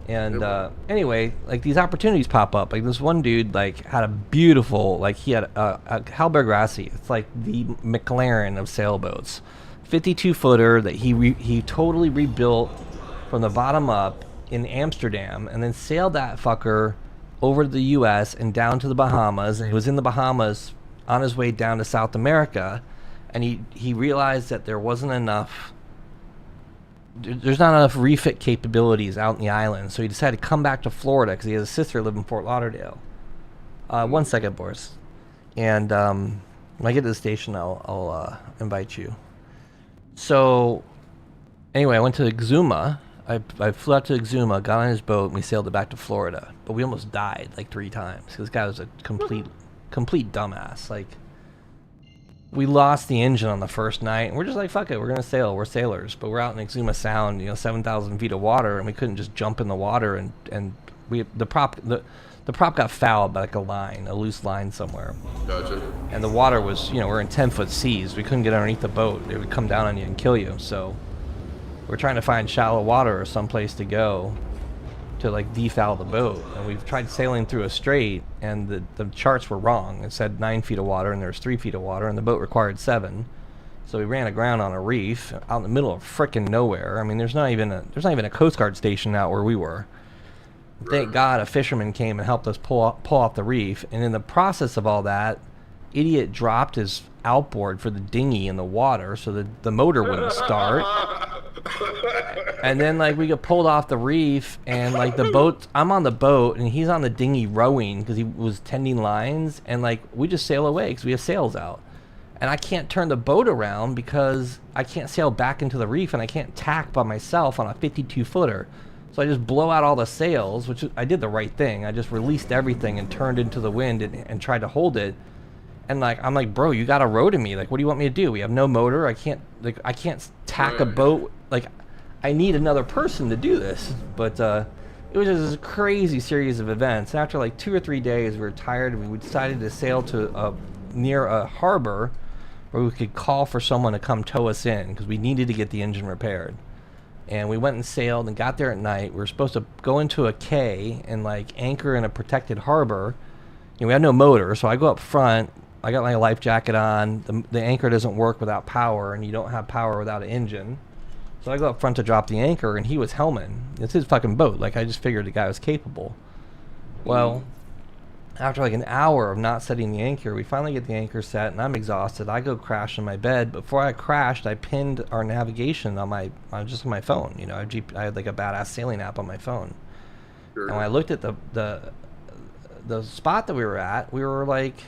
And anyway, like, these opportunities pop up. Like, this one dude like had a beautiful, like, he had a Halberg Rassi. It's like the McLaren of sailboats, 52-footer that he totally rebuilt from the bottom up in Amsterdam, and then sailed that fucker over to the U.S. and down to the Bahamas. And he was in the Bahamas on his way down to South America, and he realized that there wasn't enough. There's not enough refit capabilities out in the island, so he decided to come back to Florida because he has a sister live in Fort Lauderdale. 1 second, Boris. And when I get to the station, I'll invite you. So anyway, I went to Exuma. I flew out to Exuma, got on his boat, and we sailed it back to Florida. But we almost died like 3 times. This guy was a complete dumbass. Like, we lost the engine on the first night, and we're just like, fuck it, we're gonna sail. We're sailors, but we're out in Exuma Sound, 7,000 feet of water, and we couldn't just jump in the water and the prop got fouled by like a loose line somewhere. Gotcha. And the water was, we're in 10-foot seas. We couldn't get underneath the boat. It would come down on you and kill you. So we're trying to find shallow water or someplace to go to like defoul the boat. And we've tried sailing through a strait, and the charts were wrong. It said 9 feet of water, and there's 3 feet of water, and the boat required 7. So we ran aground on a reef out in the middle of frickin' nowhere. I mean, there's not even a Coast Guard station out where we were. Thank God a fisherman came and helped us pull off the reef. And in the process of all that, idiot dropped his outboard for the dinghy in the water, so the motor wouldn't start. And then like we get pulled off the reef, and like the boat, I'm on the boat and he's on the dinghy rowing because he was tending lines, and like we just sail away because we have sails out. And I can't turn the boat around because I can't sail back into the reef, and I can't tack by myself on a 52-footer. So I just blow out all the sails, which I did the right thing. I just released everything and turned into the wind and tried to hold it. And like I'm like, bro, you got to row to me. Like, what do you want me to do? We have no motor. I can't tack a boat. Like, I need another person to do this. But it was just a crazy series of events. And after like 2 or 3 days, we were tired, and we decided to sail to near a harbor where we could call for someone to come tow us in because we needed to get the engine repaired. And we went and sailed and got there at night. We were supposed to go into a quay and like anchor in a protected harbor. We had no motor, so I go up front. I got my life jacket on. The anchor doesn't work without power, and you don't have power without an engine. So I go up front to drop the anchor, and he was helming. It's his fucking boat. Like, I just figured the guy was capable. Well, after like an hour of not setting the anchor, we finally get the anchor set, and I'm exhausted. I go crash in my bed. Before I crashed, I pinned our navigation on my phone. I had like a badass sailing app on my phone. Sure. And when I looked at the spot that we were at, we were like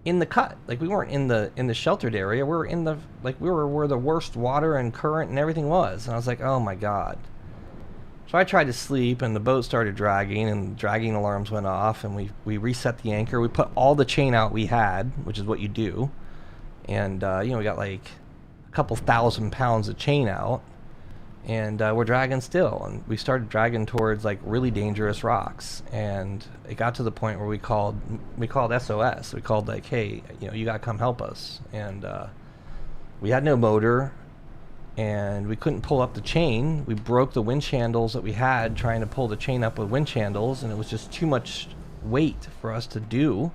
in the cut. Like, we weren't in the sheltered area. We were in the we were where the worst water and current and everything was. And I was like, oh my god. So I tried to sleep, and the boat started dragging, and dragging alarms went off, and we reset the anchor. We put all the chain out we had, which is what you do. And, we got like a couple 1,000 pounds of chain out, and we're dragging still. And we started dragging towards like really dangerous rocks. And it got to the point where we called SOS. We called like, hey, you gotta come help us. And we had no motor, and we couldn't pull up the chain. We broke the winch handles that we had trying to pull the chain up with winch handles, and it was just too much weight for us to do.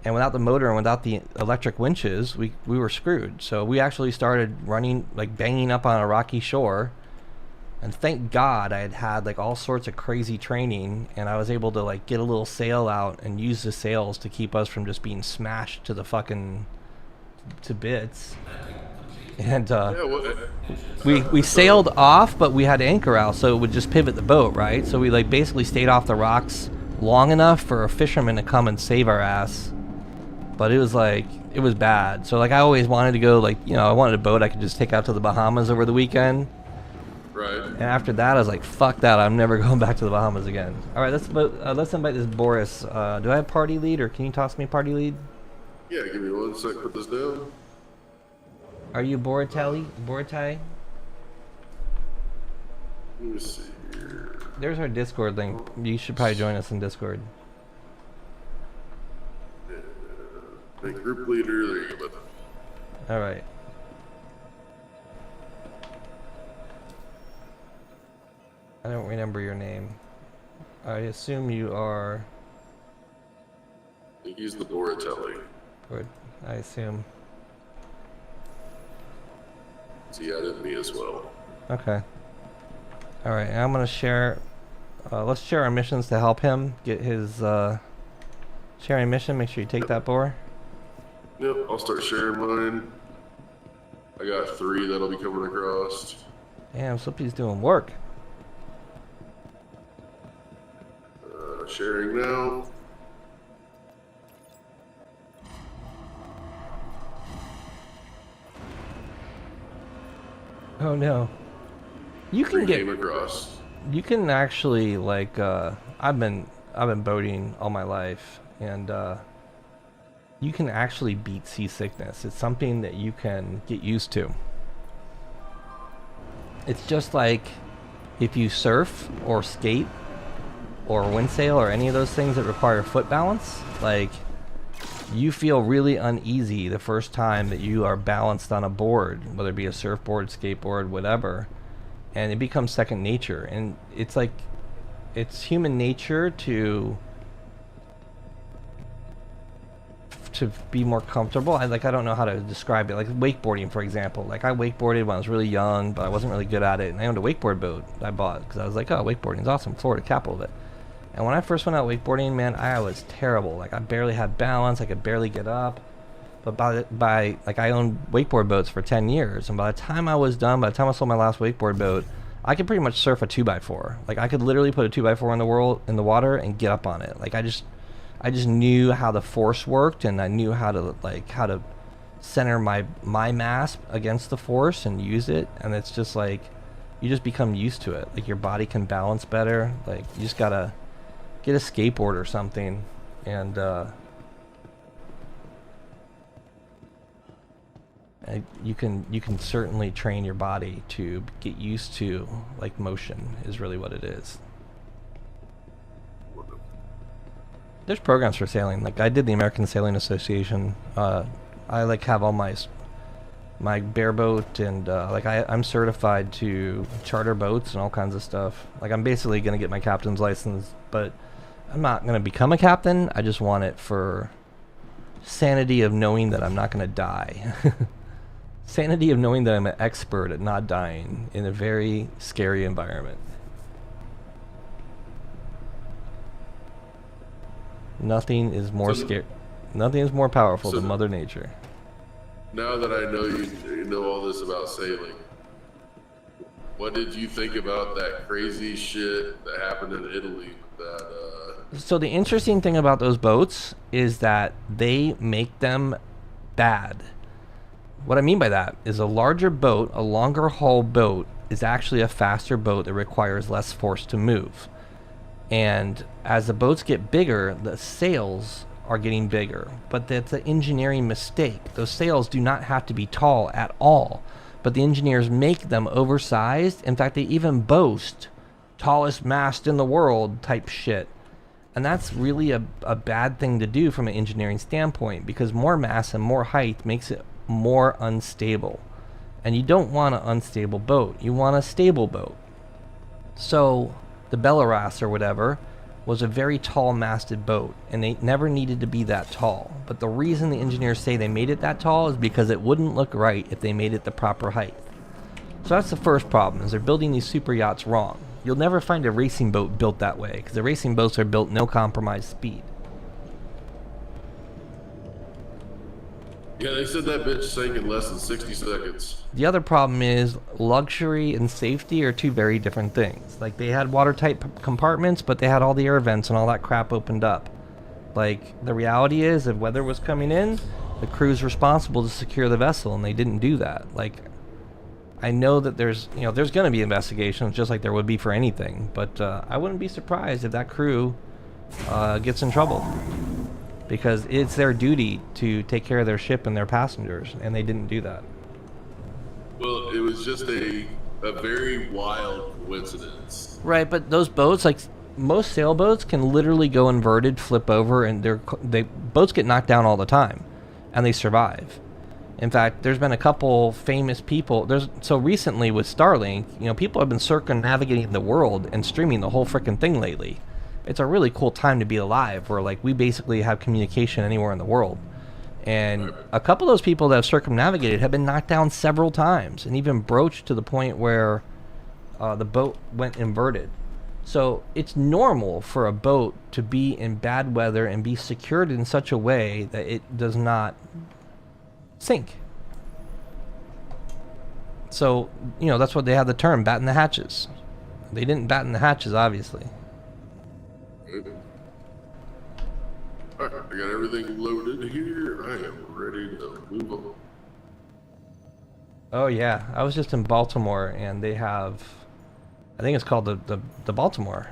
And without the motor and without the electric winches, we were screwed. So we actually started running, like banging up on a rocky shore. And thank God I had like all sorts of crazy training, and I was able to like get a little sail out and use the sails to keep us from just being smashed to the fucking to bits. And we sailed off, but we had anchor out, so it would just pivot the boat, right? So we like basically stayed off the rocks long enough for a fisherman to come and save our ass. But it was bad. So like I always wanted to go, like, I wanted a boat I could just take out to the Bahamas over the weekend. Right. And after that, I was like, fuck that, I'm never going back to the Bahamas again. All right, let's invite this Boris. Do I have party lead, or can you toss me party lead? Yeah, give me 1 sec, put this down. Are you Borotai? Let me see here. There's our Discord link. You should probably join us in Discord. Make group leader, there you go, bud. Alright. I don't remember your name. I assume you are... I think he's the Boratelli. Or I assume. He added me as well. Okay. Alright, I'm gonna share... let's share our missions to help him get his sharing mission. Make sure you take that, Bor. Yep, I'll start sharing mine. I got 3 that'll be coming across. Damn, Slippy's doing work. Sharing now. Oh no. You can Came across. You can actually, like, I've been boating all my life, and you can actually beat seasickness. It's something that you can get used to. It's just like if you surf or skate, or windsail or any of those things that require foot balance, like, you feel really uneasy the first time that you are balanced on a board, whether it be a surfboard, skateboard, whatever, and it becomes second nature. And it's like, it's human nature to be more comfortable. I don't know how to describe it. Like wakeboarding, for example. Like, I wakeboarded when I was really young, but I wasn't really good at it, and I owned a wakeboard boat I bought because I was like, oh, wakeboarding's awesome, Florida, capital of it. And when I first went out wakeboarding, man, I was terrible. Like, I barely had balance. I could barely get up. But like, I owned wakeboard boats for 10 years. And by the time I was done, by the time I sold my last wakeboard boat, I could pretty much surf a 2x4. Like, I could literally put a 2x4 in the water and get up on it. Like, I just knew how the force worked, and I knew how to center my mass against the force and use it. And it's just like, you just become used to it. Like, your body can balance better. Like, you just gotta get a skateboard or something, and you can certainly train your body to get used to, like, motion is really what it is. There's programs for sailing. Like, I did the American Sailing Association. I like have all my bareboat, and like, I'm certified to charter boats and all kinds of stuff. Like, I'm basically gonna get my captain's license, but I'm not going to become a captain. I just want it for sanity of knowing that I'm not going to die. Sanity of knowing that I'm an expert at not dying in a very scary environment. Nothing is more nothing is more powerful than Mother Nature. Now that I know you know all this about sailing, what did you think about that crazy shit that happened in Italy? So the interesting thing about those boats is that they make them bad. What I mean by that is a larger boat, a longer hull boat, is actually a faster boat that requires less force to move. And as the boats get bigger, the sails are getting bigger. But that's an engineering mistake. Those sails do not have to be tall at all. But the engineers make them oversized. In fact, they even boast tallest mast in the world type shit. And that's really a bad thing to do from an engineering standpoint, because more mass and more height makes it more unstable. And you don't want an unstable boat. You want a stable boat. So the Belarus or whatever was a very tall masted boat, and they never needed to be that tall. But the reason the engineers say they made it that tall is because it wouldn't look right if they made it the proper height. So that's the first problem, is they're building these super yachts wrong. You'll never find a racing boat built that way, because the racing boats are built no compromise speed. Yeah, they said that bitch sank in less than 60 seconds. The other problem is luxury and safety are two very different things. Like, they had watertight compartments, but they had all the air vents and all that crap opened up. Like, the reality is, if weather was coming in, the crew's responsible to secure the vessel, and they didn't do that. Like, I know that there's going to be investigations, just like there would be for anything, but I wouldn't be surprised if that crew gets in trouble, because it's their duty to take care of their ship and their passengers, and they didn't do that. Well, it was just a very wild coincidence. Right, but those boats, like most sailboats, can literally go inverted, flip over, and boats get knocked down all the time, and they survive. In fact, there's been a couple famous people. So recently with Starlink, people have been circumnavigating the world and streaming the whole frickin' thing lately. It's a really cool time to be alive, where like we basically have communication anywhere in the world. And a couple of those people that have circumnavigated have been knocked down several times, and even broached to the point where the boat went inverted. So it's normal for a boat to be in bad weather and be secured in such a way that it does not sink. So, that's what they have the term, batten the hatches. They didn't batten the hatches, obviously. Alright, I got everything loaded here. I am ready to move on. Oh yeah, I was just in Baltimore, and they have, I think it's called the Baltimore.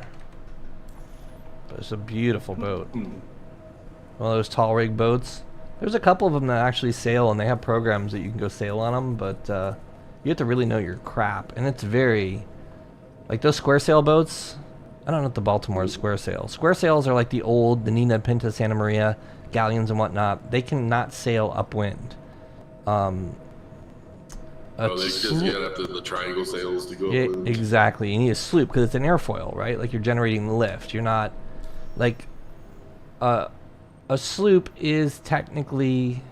But it's a beautiful boat. One of those tall rig boats. There's a couple of them that actually sail, and they have programs that you can go sail on them, but you have to really know your crap. And it's very, like those square sail boats, I don't know what the Baltimore square sails. Square sails are like the old, the Nina Pinta Santa Maria galleons and whatnot. They cannot sail upwind. Oh, they just get up to the triangle sails to go Yeah, upwind. exactly. You need a sloop because it's an airfoil, right? Like you're generating the lift. You're not like a sloop is technically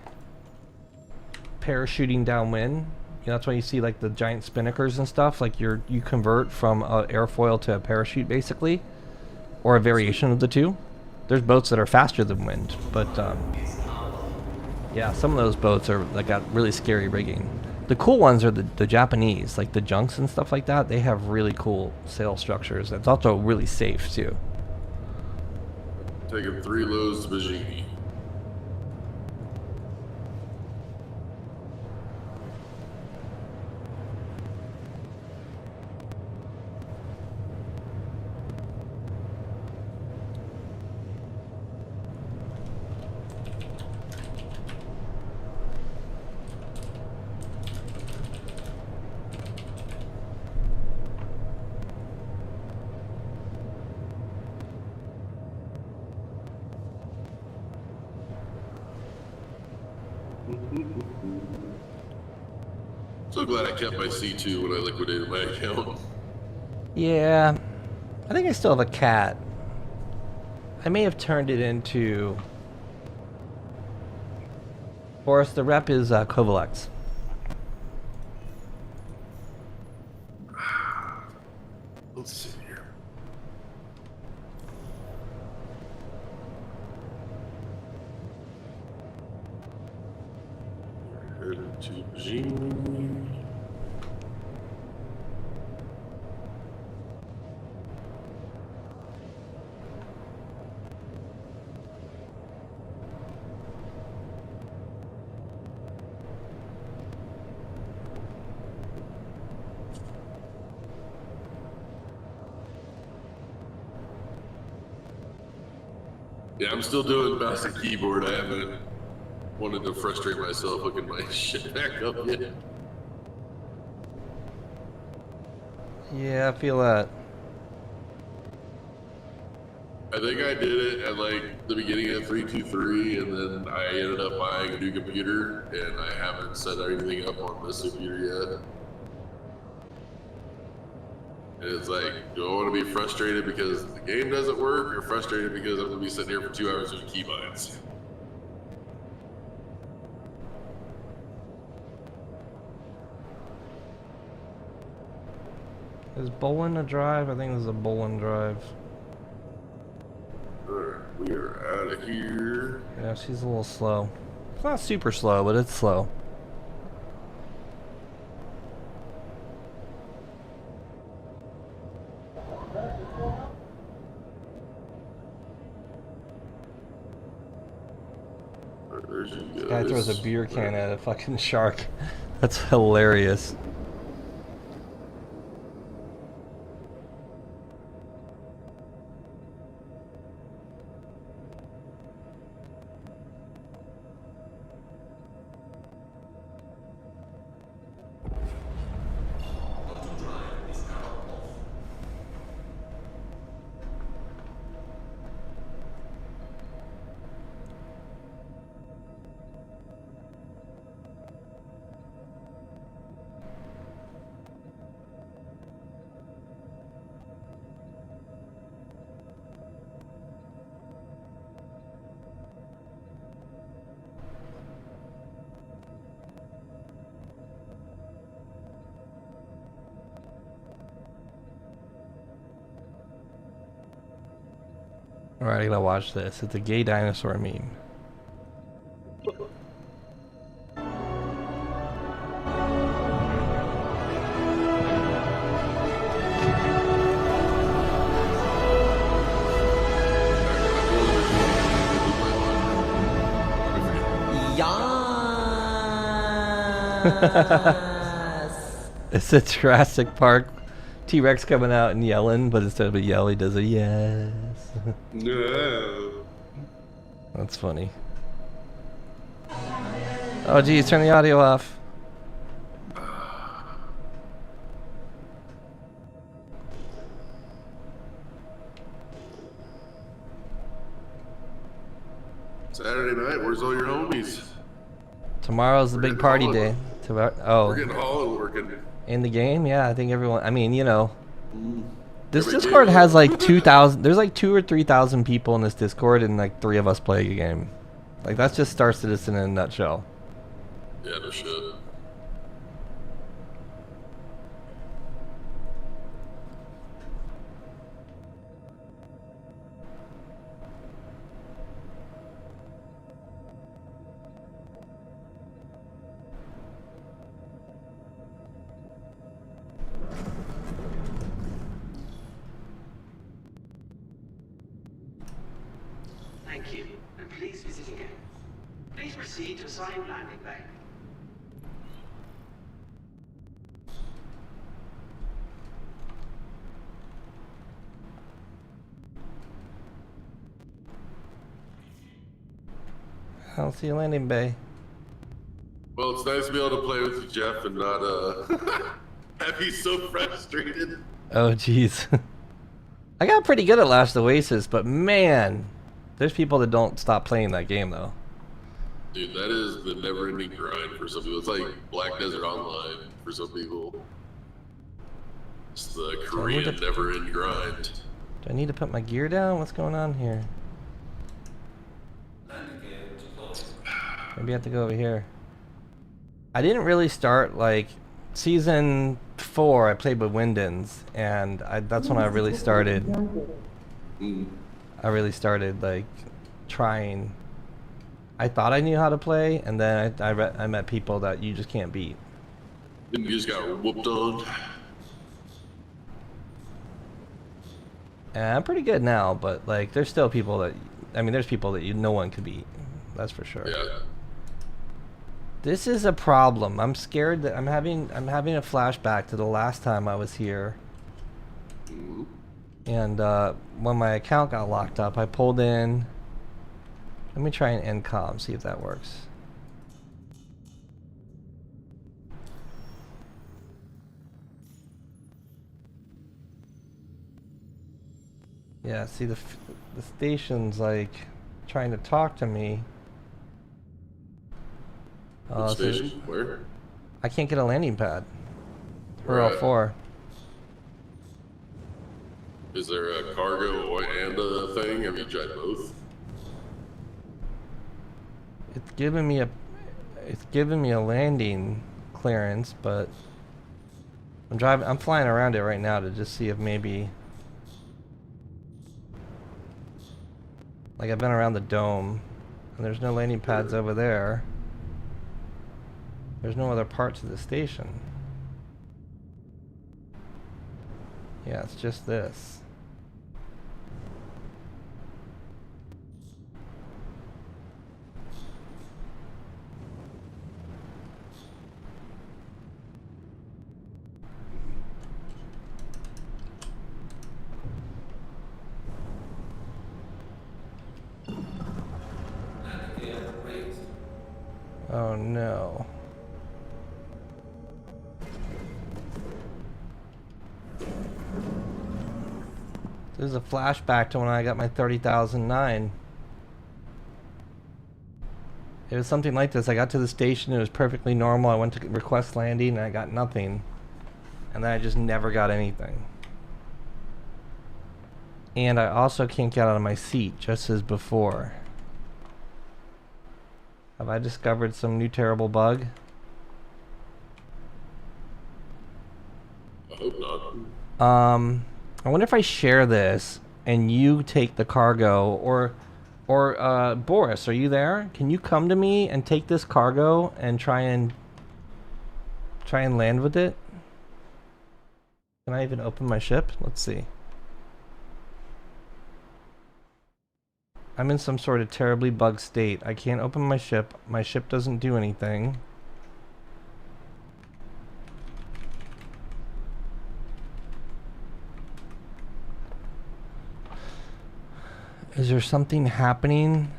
parachuting downwind. You know, that's why you see like the giant spinnakers and stuff. Like you convert from a airfoil to a parachute basically, or a variation of the two. There's boats that are faster than wind, but yeah, some of those boats are like got really scary rigging. The cool ones are the Japanese, like the junks and stuff like that. They have really cool sail structures. It's also really safe too. Taking 3 loads to Bajini. So glad I kept my C2 when I liquidated my account. Yeah, I think I still have a cat. I may have turned it into. Boris, the rep is Kovalex. Let's see here. We're headed to Bajini. Yeah, I'm still doing mouse and keyboard. I haven't wanted to frustrate myself hooking my shit back up yet. Yeah, I feel that. I think I did it at like the beginning of 323, and then I ended up buying a new computer, and I haven't set anything up on this computer yet. And it's like, do I want to be frustrated because the game doesn't work, or frustrated because I'm going to be sitting here for 2 hours with keybinds? Is Bolin a drive? I think this is a Bolin drive. Alright, we are out of here. Yeah, she's a little slow. It's not super slow, but it's slow. There's you Guy guys. throws a beer can at a fucking shark. That's hilarious. Alright, I gotta watch this. It's a gay dinosaur meme. It's a Jurassic Park T-Rex coming out and yelling, but instead of a yell, he does a yes. No. That's funny. Oh geez, turn the audio off. Friday night. Where's all your homies? Tomorrow's the We're big getting party Holland. day. Oh, We're getting Holland working. in the game? Yeah, I think everyone. I mean, you know, this Every Discord day. has like 2,000. There's like 2,000 or 3,000 people in this Discord, and like 3 of us play a game. Like that's just Star Citizen in a nutshell. Yeah, no shit. Thank you, and please visit again. Please proceed to assigned landing bay. I don't see a landing bay. Well, it's nice to be able to play with you, Jeff, and not have you so frustrated. Oh, jeez. I got pretty good at Last Oasis, but man, there's people that don't stop playing that game though. Dude, that is the never-ending grind for some people. It's like Black Desert Online for some people. It's the Korean never-ending grind. Do I need to put my gear down? What's going on here? Maybe I have to go over here. I didn't really start like season 4. I played with Windens, and that's when I really started. I really started like trying. I thought I knew how to play, and then I met people that you just can't beat. And you just got whooped on. And I'm pretty good now, but like there's still people that, I mean, there's people that no one could beat. That's for sure. Yeah. This is a problem. I'm scared that I'm having a flashback to the last time I was here. And when my account got locked up, I pulled in. Let me try an end comm, see if that works. Yeah, see the station's like trying to talk to me. What So station? Where? I can't get a landing pad. For Right. L4. Is there a cargo and a thing? Have you tried both? It's giving me a landing clearance, but I'm flying around it right now to just see if maybe, like, I've been around the dome and there's no landing pads over there. There's no other parts of the station. Yeah, it's just this. Oh no. This is a flashback to when I got my 30,009. It was something like this. I got to the station, it was perfectly normal. I went to request landing and I got nothing. And then I just never got anything. And I also can't get out of my seat, just as before. Have I discovered some new terrible bug? I hope not. I wonder if I share this and you take the cargo, or Boris, are you there? Can you come to me and take this cargo and try and land with it? Can I even open my ship? Let's see. I'm in some sort of terribly bugged state. I can't open my ship. My ship doesn't do anything. Is there something happening?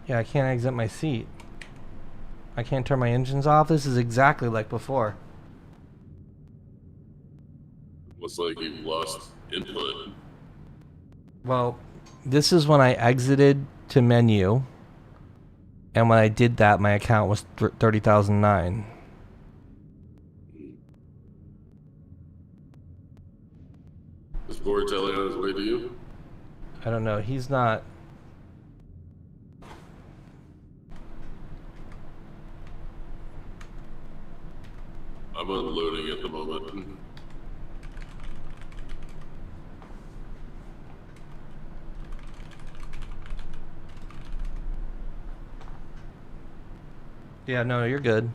Yeah, I can't exit my seat. I can't turn my engines off. This is exactly like before. Looks like you lost input. Well, this is when I exited to menu. And when I did that, my account was 30,009. Is Boratelli on his way to you? I don't know. He's not. I'm unloading at the moment. Yeah, no, you're good.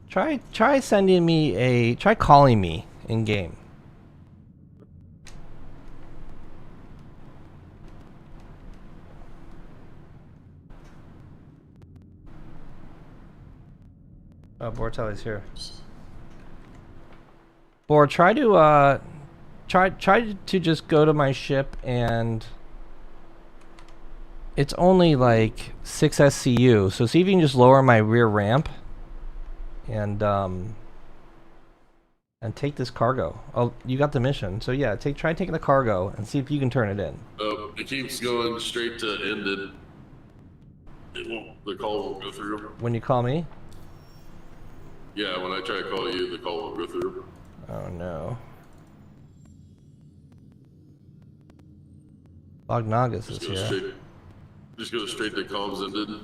Try sending me a. Try calling me in game. Oh, Bortelli's here. Bor, try to just go to my ship and it's only like 6 SCU, so see if you can just lower my rear ramp and take this cargo. Oh, you got the mission, so yeah, try taking the cargo and see if you can turn it in. Oh, it keeps going straight to ended. It won't. The call won't go through. When you call me? Yeah, when I try to call you, the call won't go through. Oh no. Bognagus is here. Just go straight to comms ended.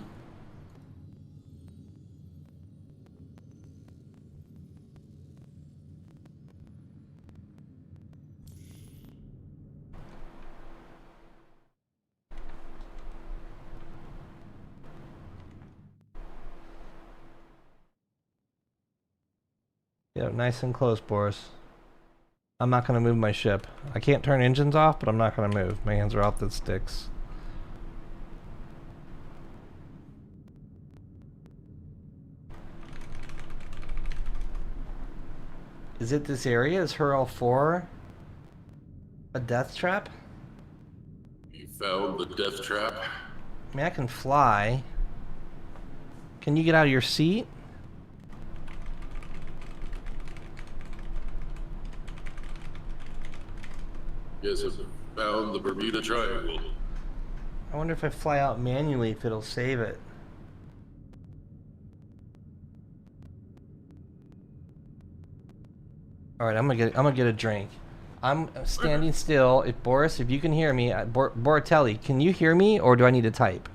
Yeah, nice and close, Boris. I'm not gonna move my ship. I can't turn engines off, but I'm not gonna move. My hands are off the sticks. Is it this area? Is Hurl 4 a death trap? You found the death trap. I mean, I can fly. Can you get out of your seat? Yes, I found the Bermuda Triangle. I wonder if I fly out manually if it'll save it. All right, I'm gonna get a drink. I'm standing still. If Boris, if you can hear me, Boratelli, can you hear me, or do I need to type?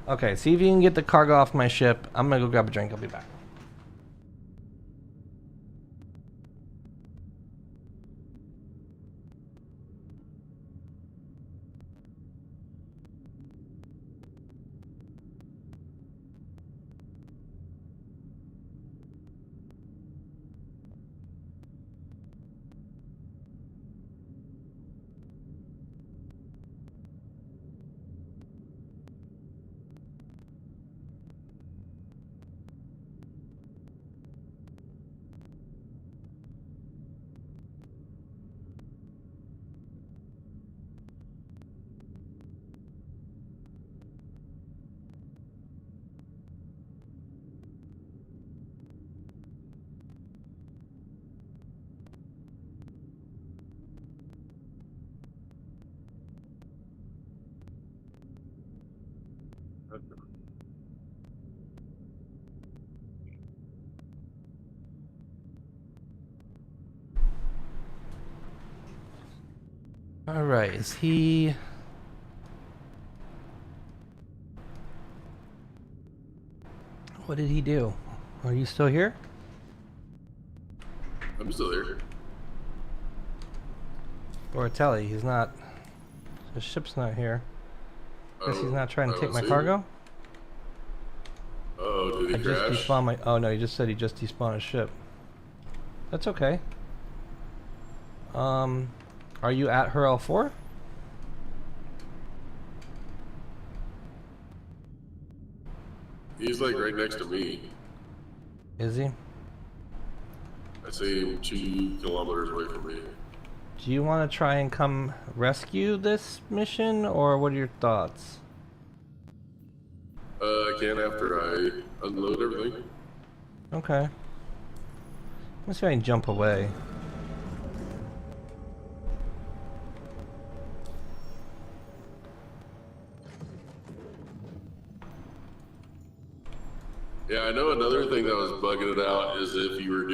Okay, see if you can get the cargo off my ship. I'm gonna go grab a drink. I'll be back. Alright, is he... What did he do? Are you still here? I'm still here. Boratelli, he's not... His ship's not here. Guess he's not trying to take my cargo? Oh, did he I just crash? despawned my... Oh no, he just said he just despawned his ship. That's okay. Are you at Hurl 4? He's like right next to me. Is he? I see him 2 kilometers away from me. Do you want to try and come rescue this mission, or what are your thoughts? I can after I unload everything. Okay. Let's see if I can jump away. Yeah, I know another thing that was bugging it out is if you were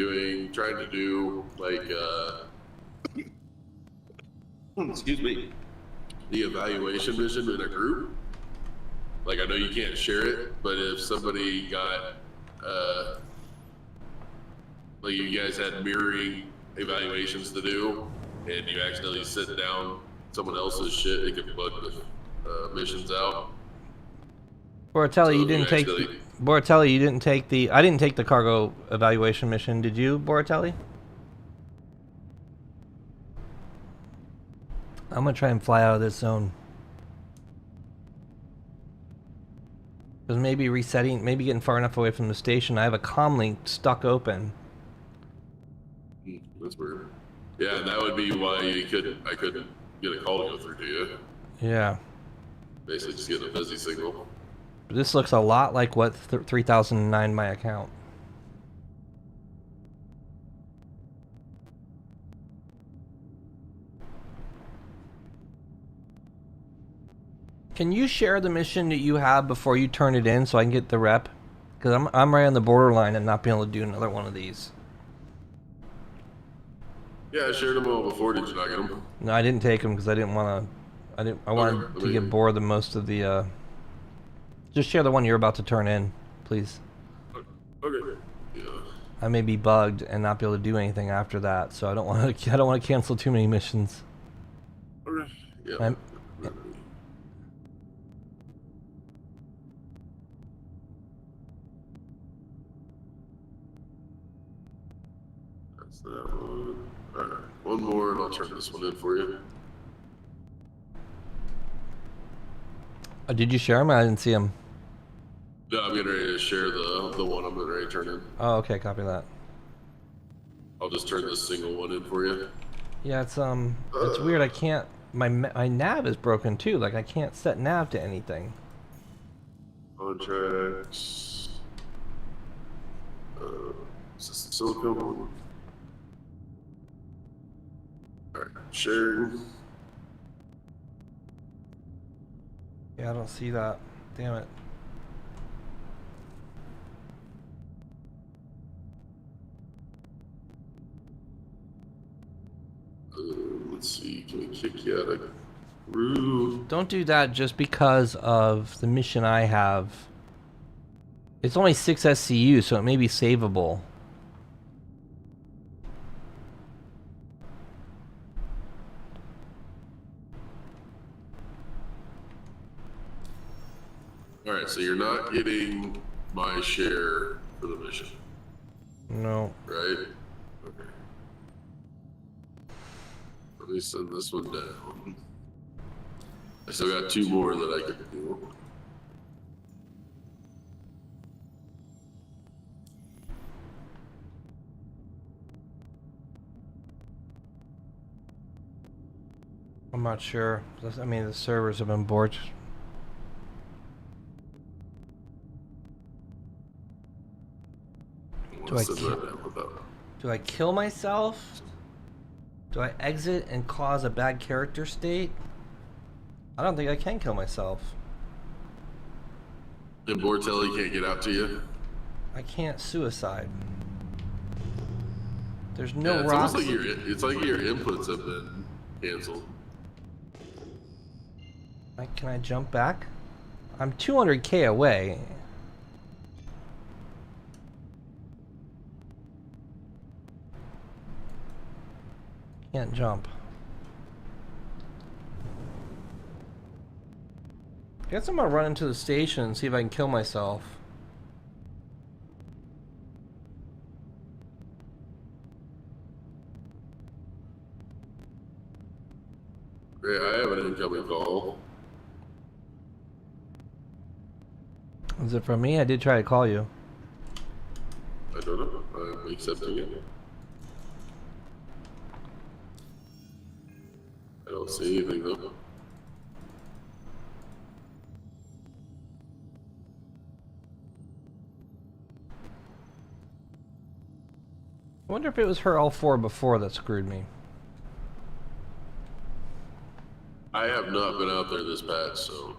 trying to do like, excuse me, the evaluation mission in a group. Like, I know you can't share it, but if somebody got, like you guys had mirroring evaluations to do, and you accidentally sit down someone else's shit, it could bug the missions out. Boratelli, So you didn't take. actually- Boratelli, you didn't take the. I didn't take the cargo evaluation mission. Did you, Boratelli? I'm gonna try and fly out of this zone. Because maybe resetting, maybe getting far enough away from the station. I have a comm link stuck open. That's weird. Yeah, and that would be why I couldn't get a call to go through to you. Yeah. Basically, just get a busy signal. This looks a lot like what 3009 my account. Can you share the mission that you have before you turn it in so I can get the rep? Because I'm right on the borderline and not being able to do another one of these. Yeah, I shared them all before. Did you not get them? No, I didn't take them because I didn't want to. I wanted Okay, to get bored of most of the. Just share the one you're about to turn in, please. Okay. Yeah. I may be bugged and not be able to do anything after that, so I don't want to. I don't want to cancel too many missions. Okay. Yeah. I'm- That's that one. Alright. One more, and I'll turn this one in for you. Did you share them? I didn't see them. No, I'm getting ready to share the one I'm getting ready to turn in. Oh, okay, copy that. I'll just turn this single one in for you. Yeah, it's weird. I can't. My nav is broken too. Like I can't set nav to anything. Contracts. Is this the silicone one? Alright, shared. Yeah, I don't see that. Damn it. Let's see, can we kick you out of group? Don't do that just because of the mission I have. It's only 6 SCU, so it may be savable. Alright, so you're not getting my share for the mission, No. right? Okay. Let me send this one down. I still got 2 more that I could do. I'm not sure. I mean, the servers have been bored. Do I Send kill- that down without- Do I kill myself? Do I exit and cause a bad character state? I don't think I can kill myself. And Bortelli can't get out to you? I can't suicide. There's no Yeah, it's rocks. almost like it's like your inputs have been canceled. Can I jump back? I'm 200k away. Can't jump. Guess I'm gonna run into the station and see if I can kill myself. Yeah, I have an incoming call. Is it from me? I did try to call you. I don't know. I'm accepting it. I don't see anything though. I wonder if it was her L4 before that screwed me. I have not been out there this patch, so.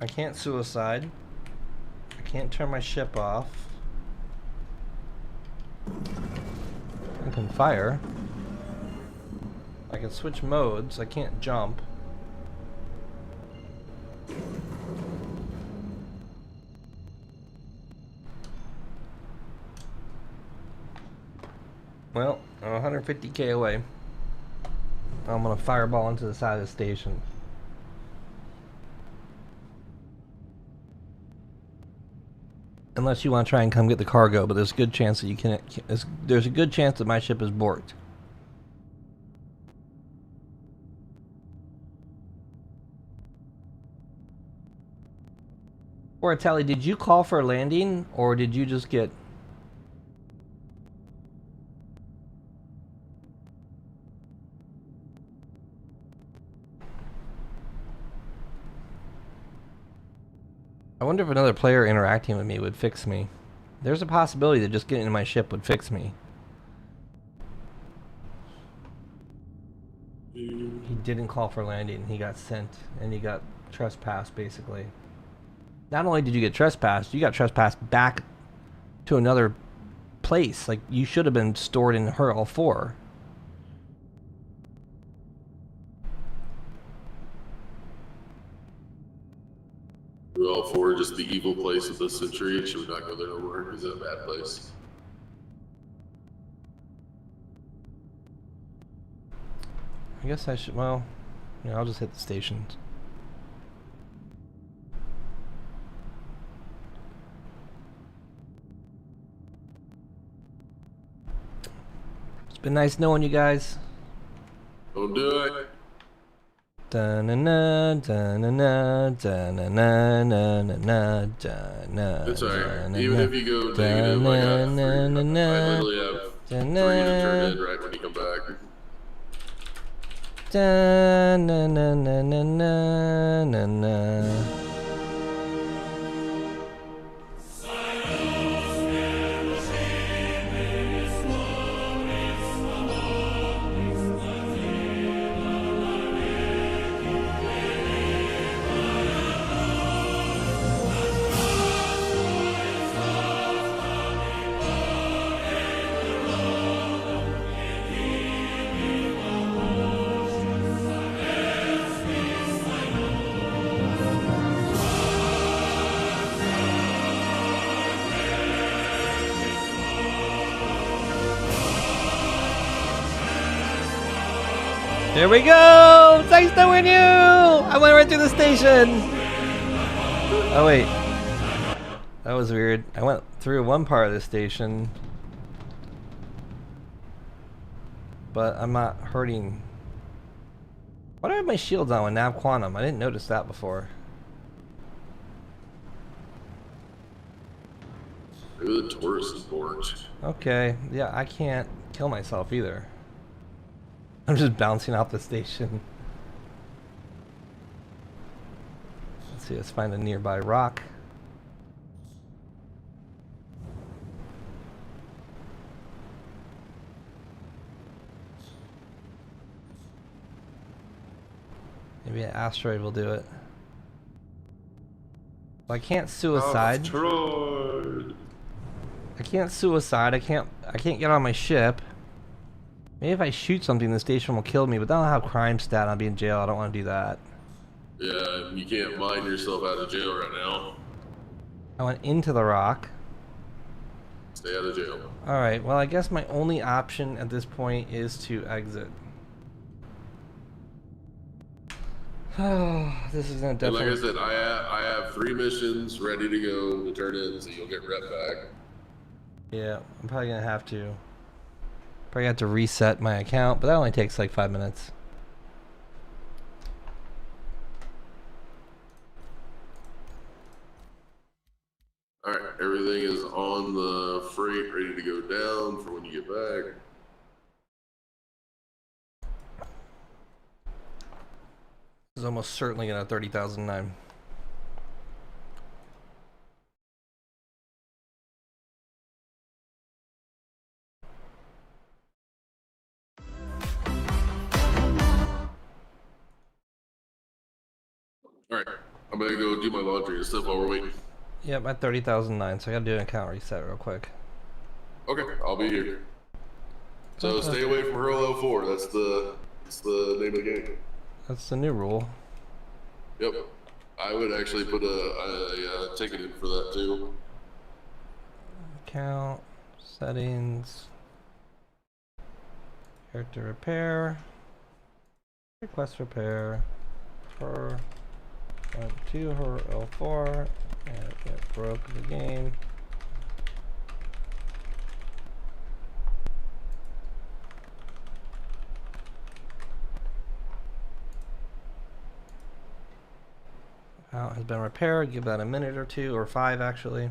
I can't suicide. I can't turn my ship off. I can fire. I can switch modes. I can't jump. Well, I'm 150k away. I'm gonna fireball into the side of the station. Unless you want to try and come get the cargo, but there's a good chance that you can't. There's a good chance that my ship is borked. Or Tally, did you call for a landing, or did you just get? I wonder if another player interacting with me would fix me. There's a possibility that just getting in my ship would fix me. He didn't call for landing. He got sent, and he got trespassed, basically. Not only did you get trespassed, you got trespassed back to another place. Like, you should have been stored in her L4. All four, just the evil place of the century. Should we not go there no more? Is it a bad place? I guess I should, well, yeah, I'll just hit the stations. It's been nice knowing you guys. Don't do it. Da-na-na, da-na-na, da-na-na-na-na-na, da-na, It's alright. da-na-na, Even if you go negative, I got three. I da-na-na-na-na, literally have 3 to turn in right when you come back. da-na-na-na-na-na-na. Here we go! Nice knowing you! I went right through the station! Oh wait. That was weird. I went through one part of the station. But I'm not hurting. Why do I have my shields on with Nav Quantum? I didn't notice that before. Maybe the tourist is bored. Okay. Yeah, I can't kill myself either. I'm just bouncing off the station. Let's see, let's find a nearby rock. Maybe an asteroid will do it. Well, I can't suicide. Asteroid. I can't suicide. I can't get on my ship. Maybe if I shoot something, the station will kill me, but that'll have crime stat. I'll be in jail. I don't want to do that. Yeah, you can't mine yourself out of jail right now. I went into the rock. Stay out of jail. Alright, well I guess my only option at this point is to exit. This is gonna definitely... And like I said, I have 3 missions ready to go to turn in, so you'll get rep back. Yeah, I'm probably gonna have to. Probably have to reset my account, but that only takes like 5 minutes. All right, everything is on the freight, ready to go down for when you get back. This is almost certainly gonna 30,009. All right, I'm gonna go do my laundry and stuff while we're waiting. Yep, at 30,009, so I gotta do an account reset real quick. Okay, I'll be here. So stay away from Hurl 04. That's the name of the game. That's the new rule. Yep. I would actually put a ticket in for that too. Account, settings, character repair, request repair, her, went to her L4, and it broke the game. Account has been repaired, give that a minute or two, or 5 actually.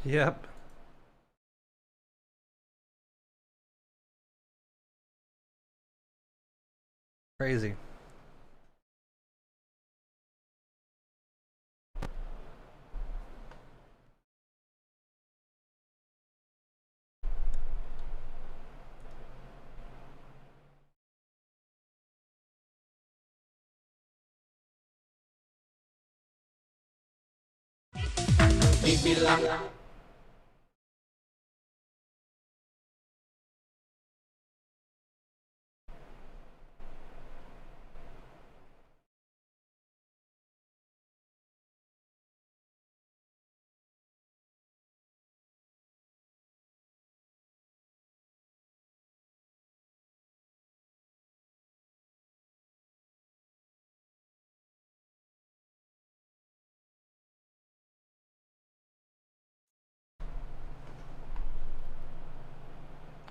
Yep. Crazy.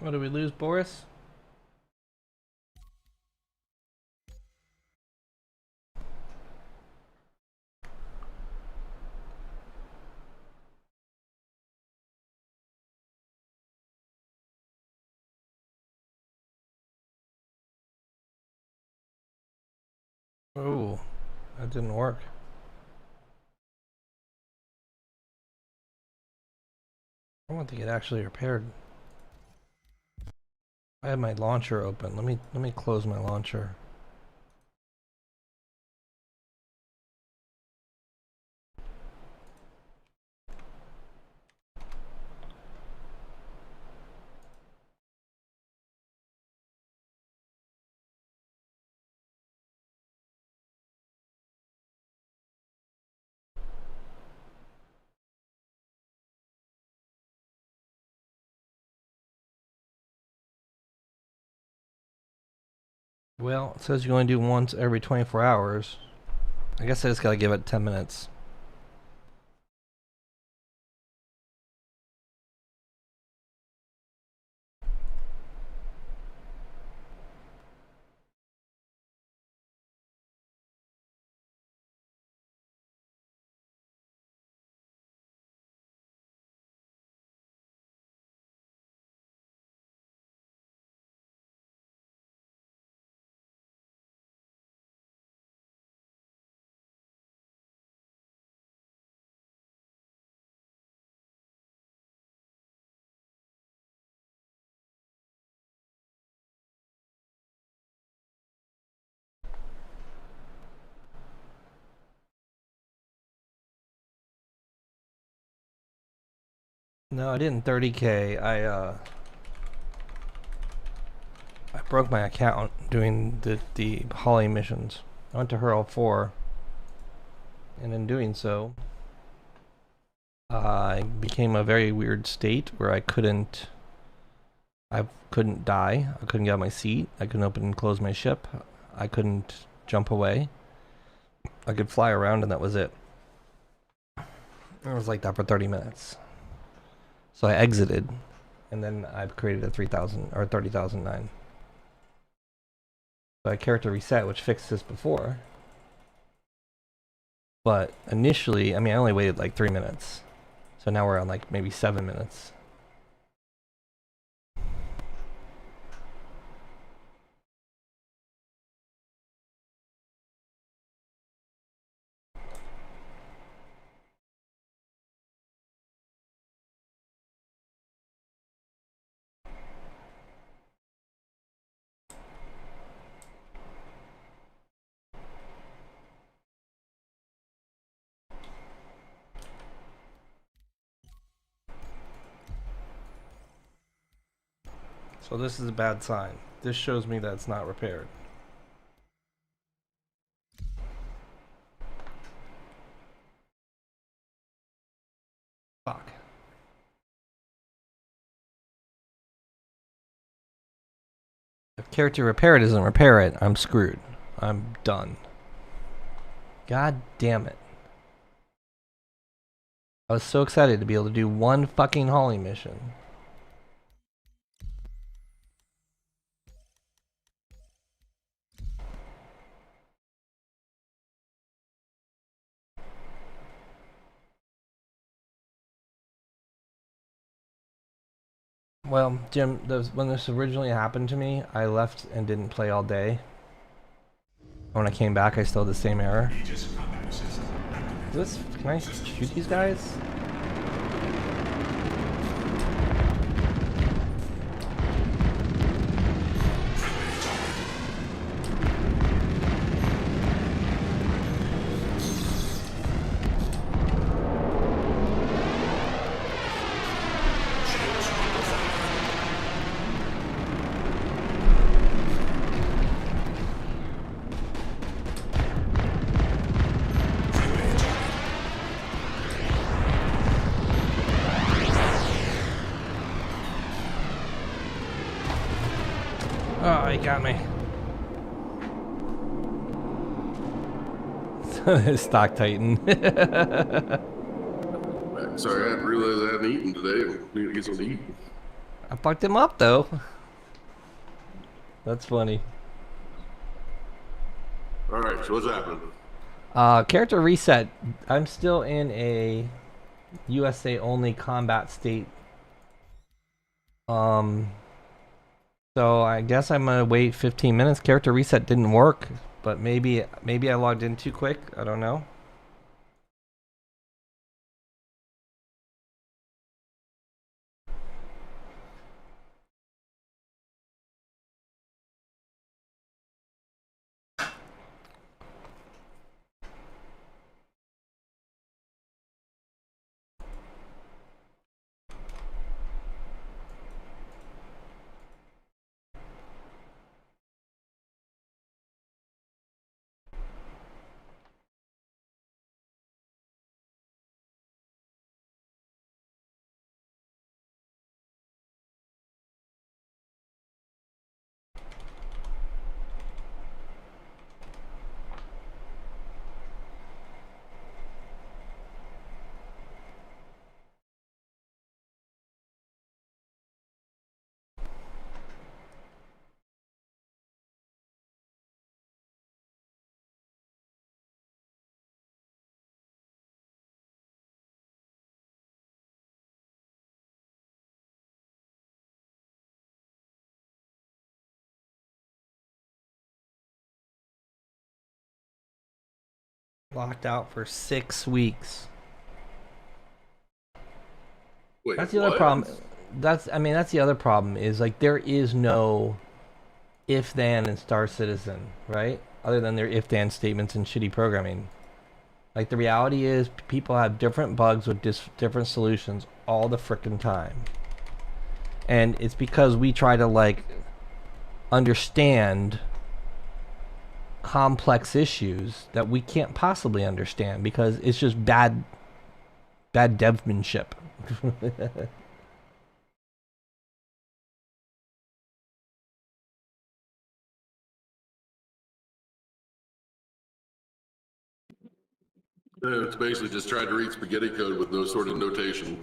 What did we lose, Boris? Oh, that didn't work. I want to get actually repaired. I have my launcher open. Let me close my launcher. Well, it says you only do once every 24 hours. I guess I just gotta give it 10 minutes. No, I didn't 30K. I broke my account doing the Holly missions. I went to Hurl 4, and in doing so, I became a very weird state where I couldn't die. I couldn't get out of my seat. I couldn't open and close my ship. I couldn't jump away. I could fly around, and that was it. It was like that for 30 minutes. So I exited, and then I've created a 3,000 or 30,009. So I character reset, which fixed this before. But initially, I mean, I only waited like 3 minutes. So now we're on like maybe 7 minutes. So this is a bad sign. This shows me that it's not repaired. Fuck. If character repair doesn't repair it, I'm screwed. I'm done. God damn it. I was so excited to be able to do one fucking Holly mission. Well, Jim, when this originally happened to me, I left and didn't play all day. When I came back, I still had the same error. Can I shoot these guys? Oh, he got me. Stock Titan. Sorry, I didn't realize I hadn't eaten today. I need to get something to eat. I fucked him up though. That's funny. Alright, so what's happening? Character reset. I'm still in a USA only combat state. So I guess I'm gonna wait 15 minutes. Character reset didn't work, but maybe I logged in too quick. I don't know. Locked out for 6 weeks. Wait, That's the other what? problem. That's the other problem is like there is no if then in Star Citizen, right? Other than their if then statements and shitty programming. Like the reality is people have different bugs with different solutions all the frickin' time. And it's because we try to like understand complex issues that we can't possibly understand because it's just bad devmanship. It's basically just trying to read spaghetti code with no sort of notation.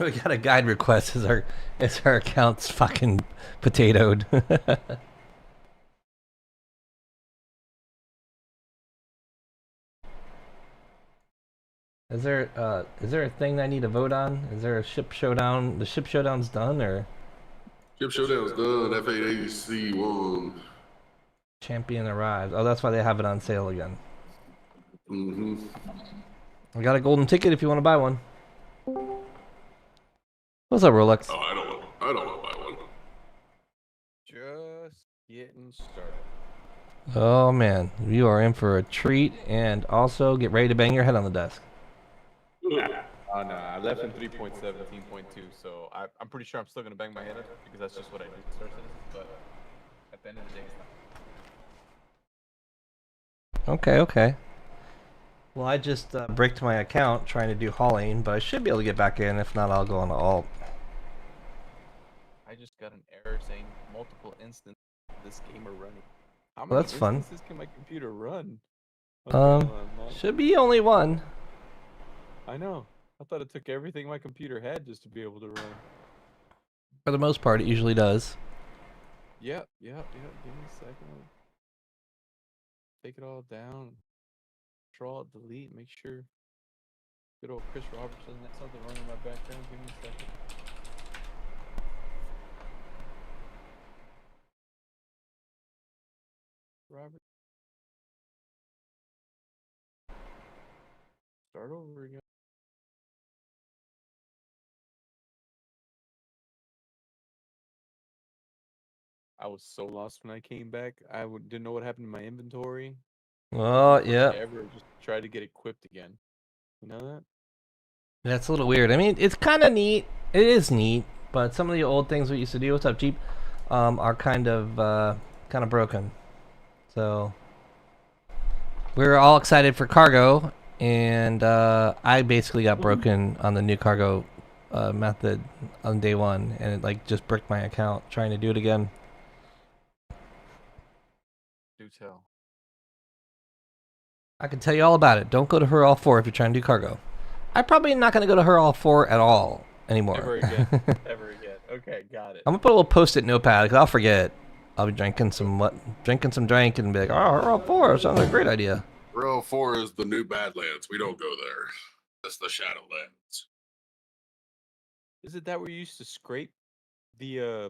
We got a guide request as our account's fucking potatoed. Is there a thing that I need to vote on? Is there a ship showdown? The ship showdown's done or Ship showdown's done. F8AC won. champion arrives? Oh, that's why they have it on sale again. Mm-hmm. I got a golden ticket if you want to buy one. What's up, Rolex? Oh, I don't want to buy one. Just getting started. Oh man, you are in for a treat, and also get ready to bang your head on the desk. Oh no, I left in 3.17.2, so I'm pretty sure I'm still gonna bang my head because that's just what I do to Star Citizen. But at the end of the day, it's not. Okay. Well, I just bricked my account trying to do hauling, but I should be able to get back in. If not, I'll go on to alt. I just got an error saying multiple instances of this game are running. How many Well, that's fun. instances can my computer run? Okay, Should be only one. I know. I thought it took everything my computer had just to be able to run. For the most part, it usually does. Yep. Give me a second. Take it all down. Control, delete, make sure. Good old Chris Roberts doesn't have something running in my background. Give me a second. Robert. Start over again. I was so lost when I came back. Didn't know what happened to my inventory. Oh, yeah. Ever just tried to get equipped again. You know that? That's a little weird. I mean, it's kind of neat. It is neat, but some of the old things we used to do, what's up, Jeep, are kind of broken. So we're all excited for cargo, and I basically got broken on the new cargo method on day one, and it like just bricked my account trying to do it again. Do tell. I can tell you all about it. Don't go to her all 4 if you're trying to do cargo. I'm probably not going to go to her all 4 at all anymore. Ever again. Ever again. Okay, got it. I'm going to put a little post-it notepad because I'll forget. I'll be drinking some drink and be like, oh, her all 4 sounds like a great idea. Row 4 is the new Badlands. We don't go there. That's the Shadowlands. Is it that where you used to scrape the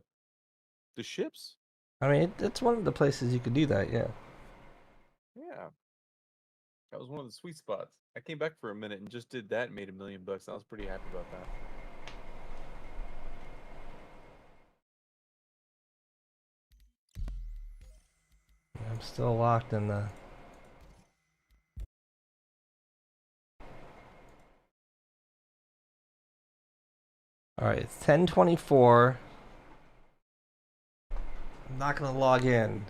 ships? I mean, it's one of the places you could do that, yeah. Yeah. That was one of the sweet spots. I came back for a minute and just did that and made $1 million. I was pretty happy about that. I'm still locked in the... Alright, it's 10:24. I'm not going to log in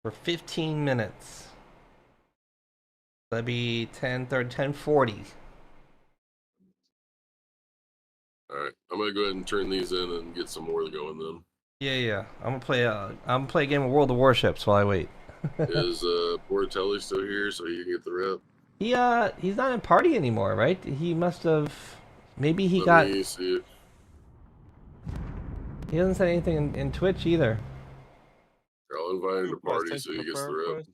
for 15 minutes. That'd be 10:30, 10:40. Alright, I'm gonna go ahead and turn these in and get some more going then. Yeah. I'm gonna play a game of World of Warships while I wait. Is Bortelli still here so he can get the rep? He's not in party anymore, right? He must have. Maybe he Let me see if He hasn't said anything in Twitch either. I'll invite him to Guys, party sent so you he a gets the prayer rep. request?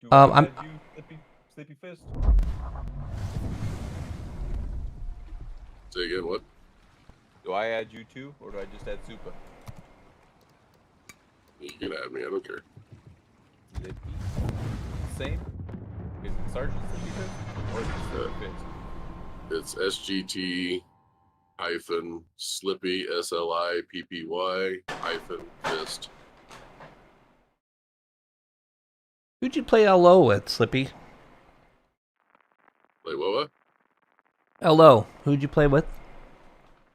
Do I I'm- add you, Sleepy Fist? Say again, what? Do I add you too, or do I just add Super? You can add me, I don't care. Slippy. Same? Is it Sergeant Slippy Fist? Or is it Slippy Fist? It's SGT hyphen Slippy SLIPPY hyphen fist. Who'd you play LO with, Slippy? Like what? LO. Who'd you play with?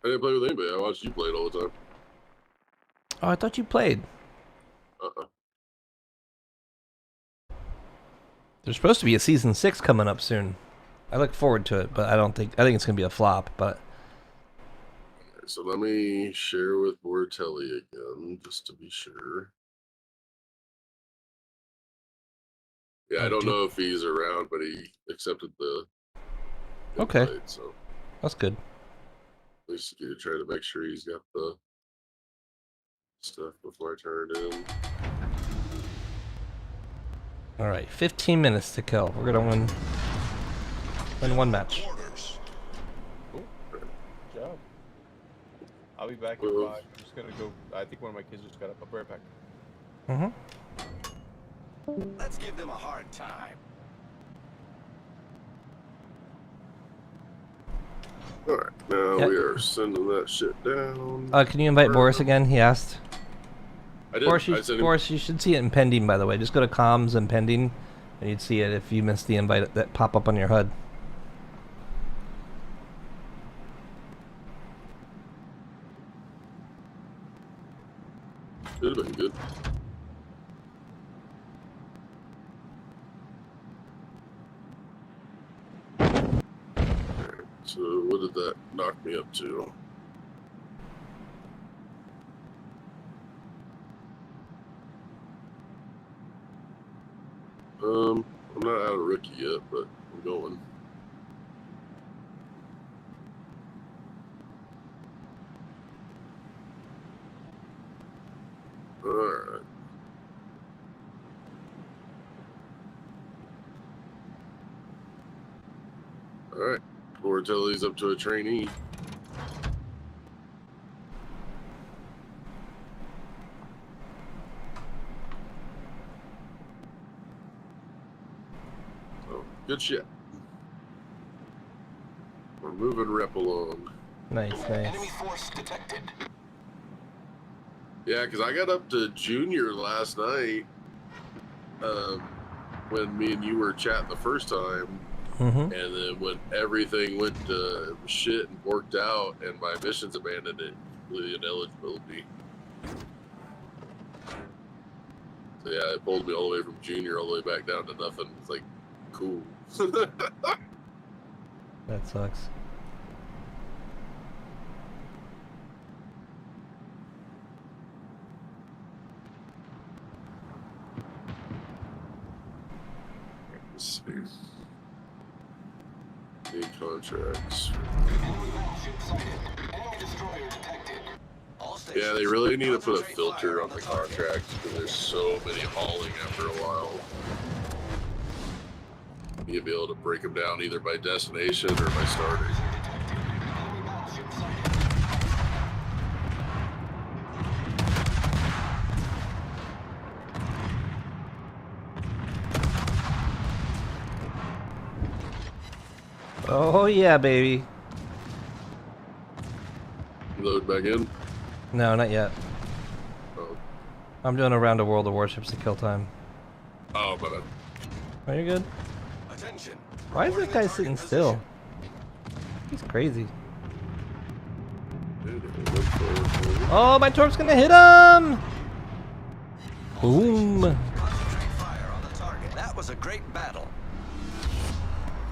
I didn't play with anybody. I watched you play it all the time. Oh, I thought you played. There's supposed to be a season 6 coming up soon. I look forward to it, but I think it's gonna be a flop. But So let me share with Bortelli again, just to be sure. Yeah, I don't know if he's around, but he accepted the Okay. invite, so that's good. at least you try to make sure he's got the stuff before I turn it in. All right, 15 minutes to kill. We're gonna win one match. Cool. Good job. I'll be back in 5. I'm just gonna go. I think one of my kids just got up. I'll be right back. Let's give them a hard time. Alright, now Yep. we are sending that shit down. Can you invite Boris again? He asked. I did. Boris, I sent him. Boris, you should see it in pending, by the way. Just go to comms and pending, and you'd see it if you missed the invite that pop up on your HUD. Should have been good. Alright, so what did that knock me up to? I'm not out of rookie yet, but I'm going. Alright. Alright. Bortelli's up to a trainee. So, good shit. We're moving rep along. Nice. Enemy force detected. Yeah, because I got up to junior last night when me and you were chatting the first time. Mm-hmm. And then when everything went to shit and worked out and my missions abandoned it, completely ineligibility. So yeah, it pulled me all the way from junior all the way back down to nothing. It's like, cool. That sucks. Need contracts. Yeah, they really need to put a filter on the contracts because there's so many hauling after a while. You'll be able to break them down either by destination or by starting. Oh yeah, baby. Load back in? No, not yet. Oh, I'm doing a round of World of Warships to kill time. oh but Oh, you're good. Attention. Why is this guy sitting still? He's crazy. Oh, my torp's gonna hit him! Boom. Concentrate fire on the target. That was a great battle.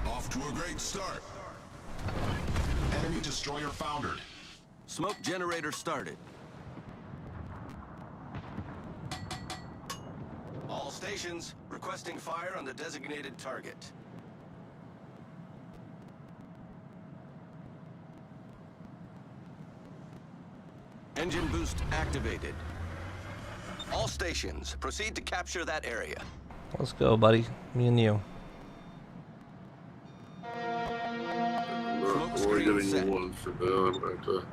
Off to a great start. Enemy destroyer foundered. Smoke generator started. All stations requesting fire on the designated target. Engine boost activated. All stations proceed to capture that area. Let's go, buddy. Me and you. I'm only getting one for them. I'm going to.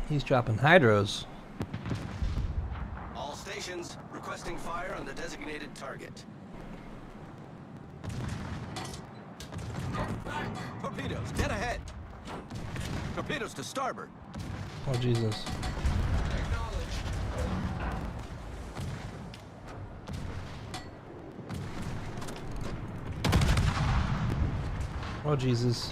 He's dropping hydros. All stations requesting fire on the designated target. Torpedoes, dead ahead. Torpedoes to starboard. Oh, Jesus. Oh, Jesus.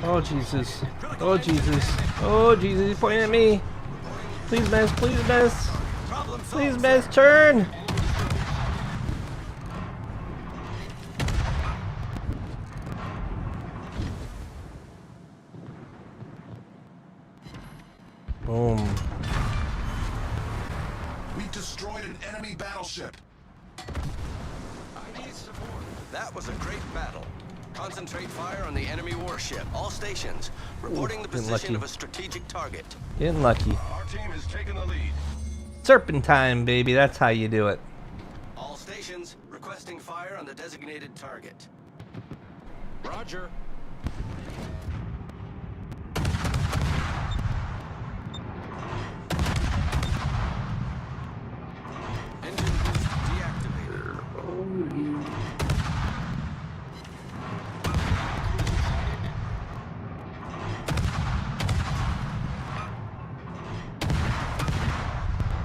Oh, Jesus. Oh, Jesus. Oh, Jesus. He's pointing at me. Please, miss. Please, miss. Please, miss. Turn. Boom. We destroyed an enemy battleship. I need support. That was a great battle. Concentrate fire on the enemy warship. All stations reporting the getting position lucky. of a strategic target. Getting lucky. Our team has taken the lead. Serpentine, baby. That's how you do it. All stations requesting fire on the designated target. Roger. Engine boost deactivated.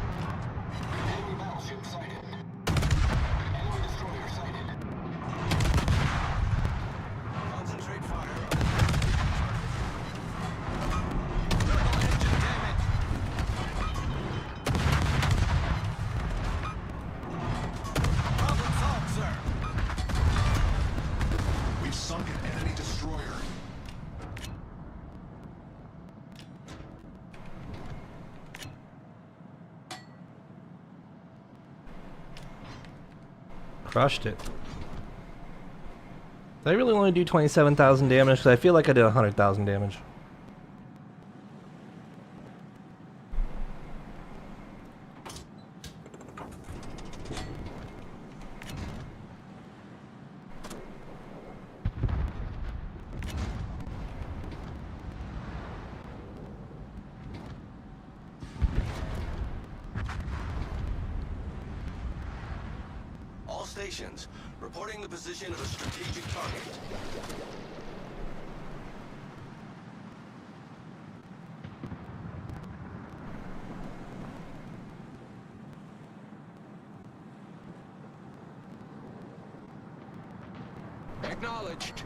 Enemy battleship sighted. Enemy destroyer sighted. Concentrate fire on the designated target. Thermal engine damage. Problem solved, sir. We've sunk an enemy destroyer. Crushed it. Did I really only do 27,000 damage? Because I feel like I did 100,000 damage. All stations reporting the position of a strategic target. Acknowledged.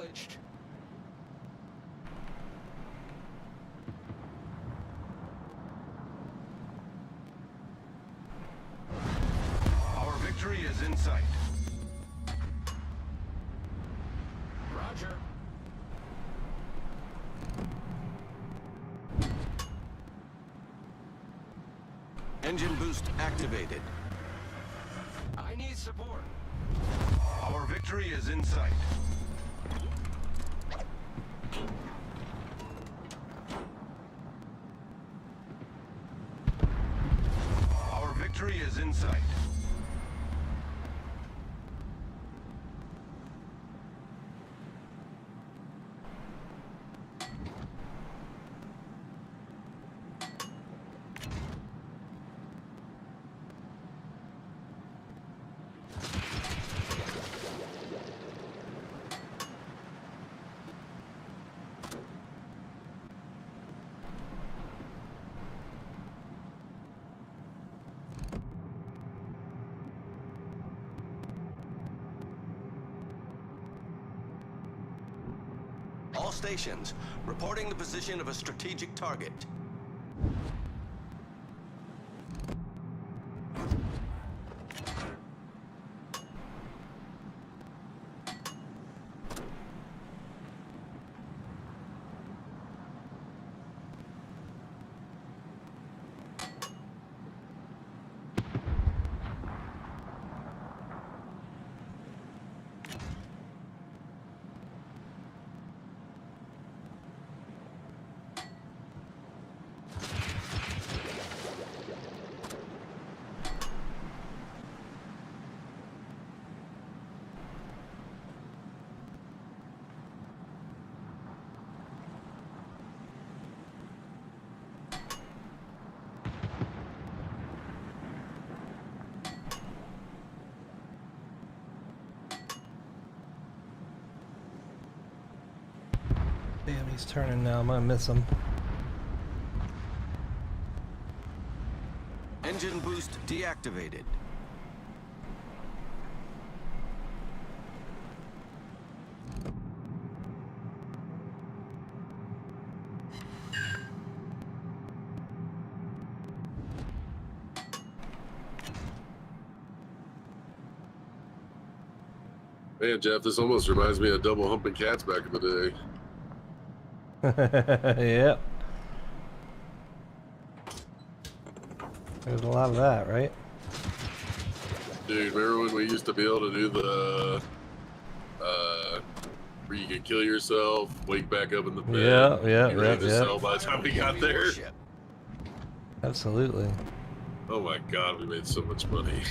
Acknowledged. Our victory is in sight. Roger. Engine boost activated. I need support. Our victory is in sight. Our victory is in sight. All stations, reporting the position of a strategic target. Damn, he's turning now. I'm gonna miss him. Engine boost deactivated. Man, Jeff, this almost reminds me of double humping cats back in the day. Yep. There's a lot of that, right? Dude, remember when we used to be able to do the where you could kill yourself, wake back up in the bed, be ready to sell by the time we got there? Absolutely. Oh my god, we made so much money.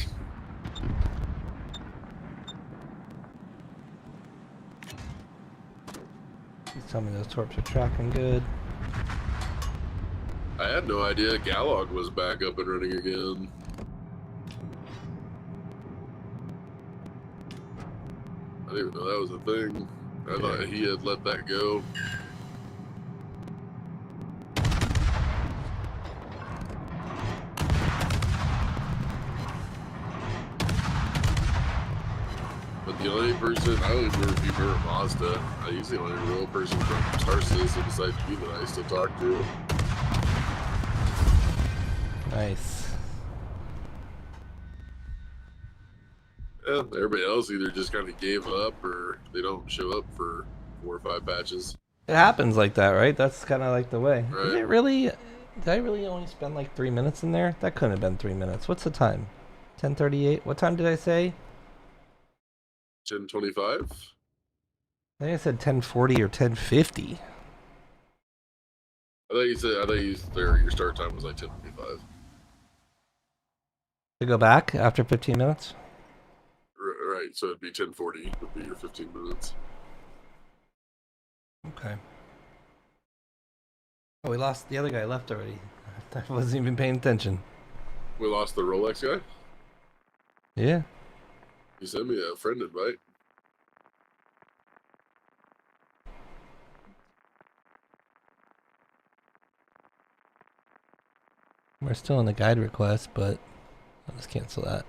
Please tell me those torps are tracking good. I had no idea Galog was back up and running again. I didn't even know that was a thing. I thought he had let that go. But the only person, I don't even remember if you remember Mazda. He's the only real person from Star Citizen besides you that I still talk to. Nice. Yeah, everybody else either just kind of gave up or they don't show up for 4 or 5 patches. It happens like that, right? That's kind of like the way. Right. Did it really? Did I really only spend like 3 minutes in there? That couldn't have been 3 minutes. What's the time? 10:38. What time did I say? 10:25. I think I said 10:40 or 10:50. I thought you said your start time was like 10:25. To go back after 15 minutes? Right, so it'd be 10:40 would be your 15 minutes. Okay. Oh, we lost the other guy. Left already. I wasn't even paying attention. We lost the Rolex guy? Yeah. You sent me a friend invite. We're still in the guide request, but I'll just cancel that.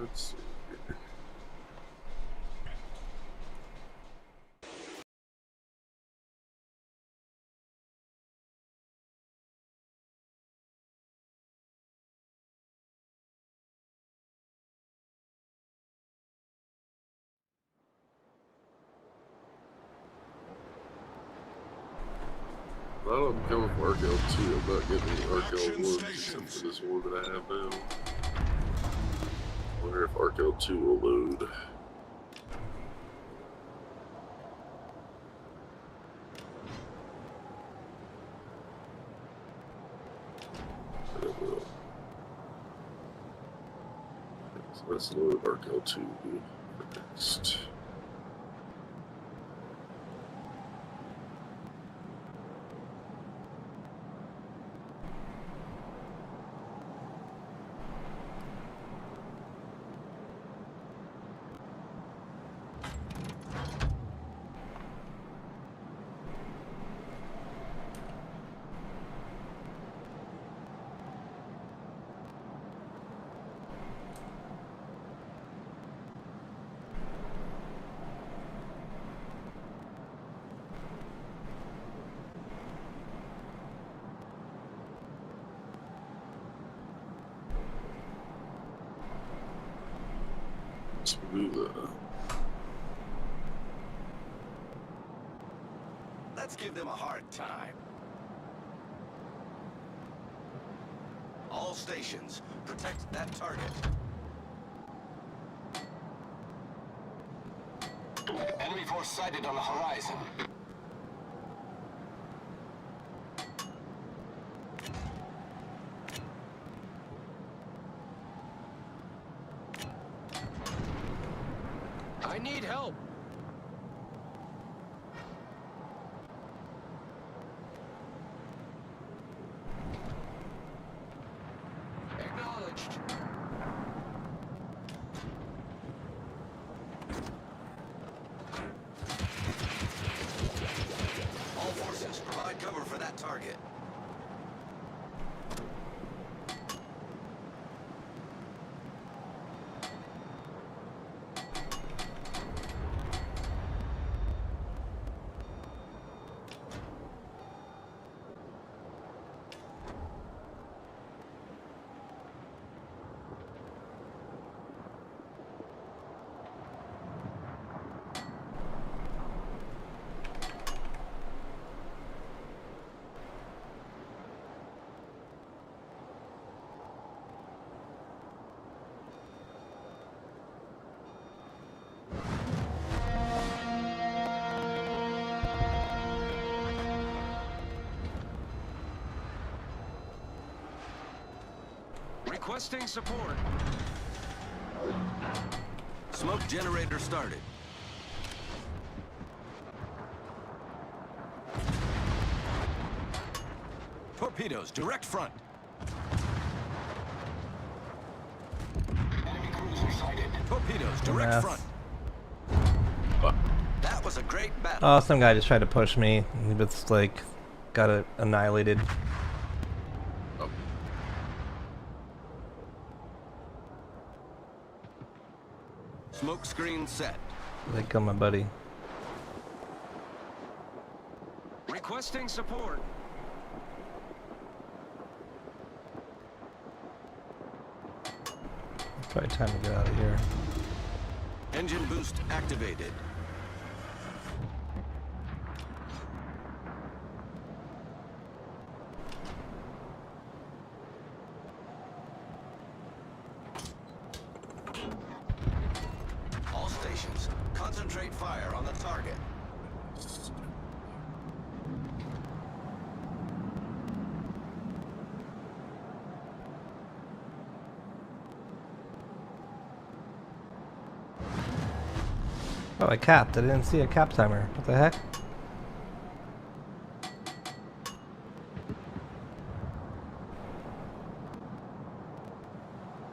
Let's see here. A lot of them coming from RKL 2. I'm not getting any RKL 1 except for this one that I have now. I wonder if RKL 2 will load. It will. So let's load RKL 2 next. Let's give them a hard time. All stations, protect that target. Enemy force sighted on the horizon. I need help. Acknowledged. All forces, provide cover for that target. Requesting support. Smoke generator started. Torpedoes, direct front. Enemy cruiser sighted. Torpedoes, direct Yes. front. That was a great battle. Oh, some guy just tried to push me. He was like, got it annihilated. Smoke screen set. They killed my buddy. Requesting support. Probably time to get out of here. Engine boost activated. All stations, concentrate fire on the target. Oh, I capped. I didn't see a cap timer. What the heck?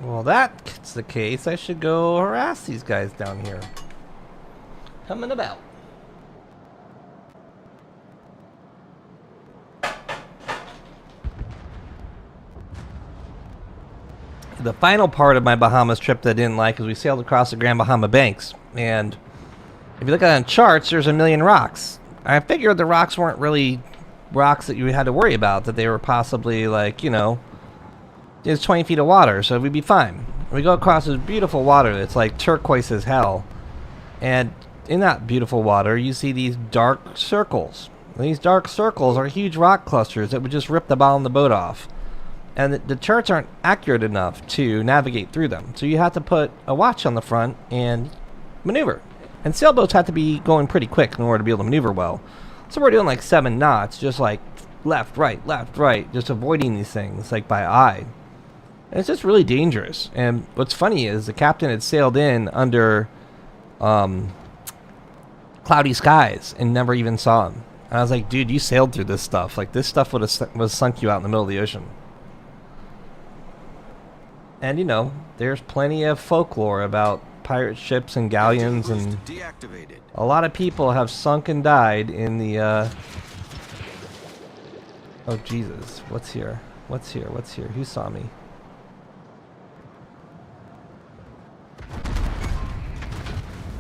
Well, that's the case. I should go harass these guys down here. Coming about. the final part of my Bahamas trip that I didn't like is we sailed across the Grand Bahama Banks. And if you look at it on charts, there's a million rocks. I figured the rocks weren't really rocks that you had to worry about, that they were possibly like, you know, it's 20 feet of water, so we'd be fine. We go across this beautiful water that's like turquoise as hell. And in that beautiful water, you see these dark circles. And these dark circles are huge rock clusters that would just rip the bottom of the boat off. And the charts aren't accurate enough to navigate through them. So you have to put a watch on the front and maneuver. And sailboats have to be going pretty quick in order to be able to maneuver well. So we're doing like 7 knots, just like left, right, just avoiding these things like by eye. And it's just really dangerous. And what's funny is the captain had sailed in under cloudy skies and never even saw him. And I was like, dude, you sailed through this stuff. Like, this stuff would have sunk you out in the middle of the ocean. And, you know, there's plenty of folklore about pirate ships and galleons, and a lot of people have sunk and died in the, Oh, Jesus. What's here? What's here? What's here? Who saw me?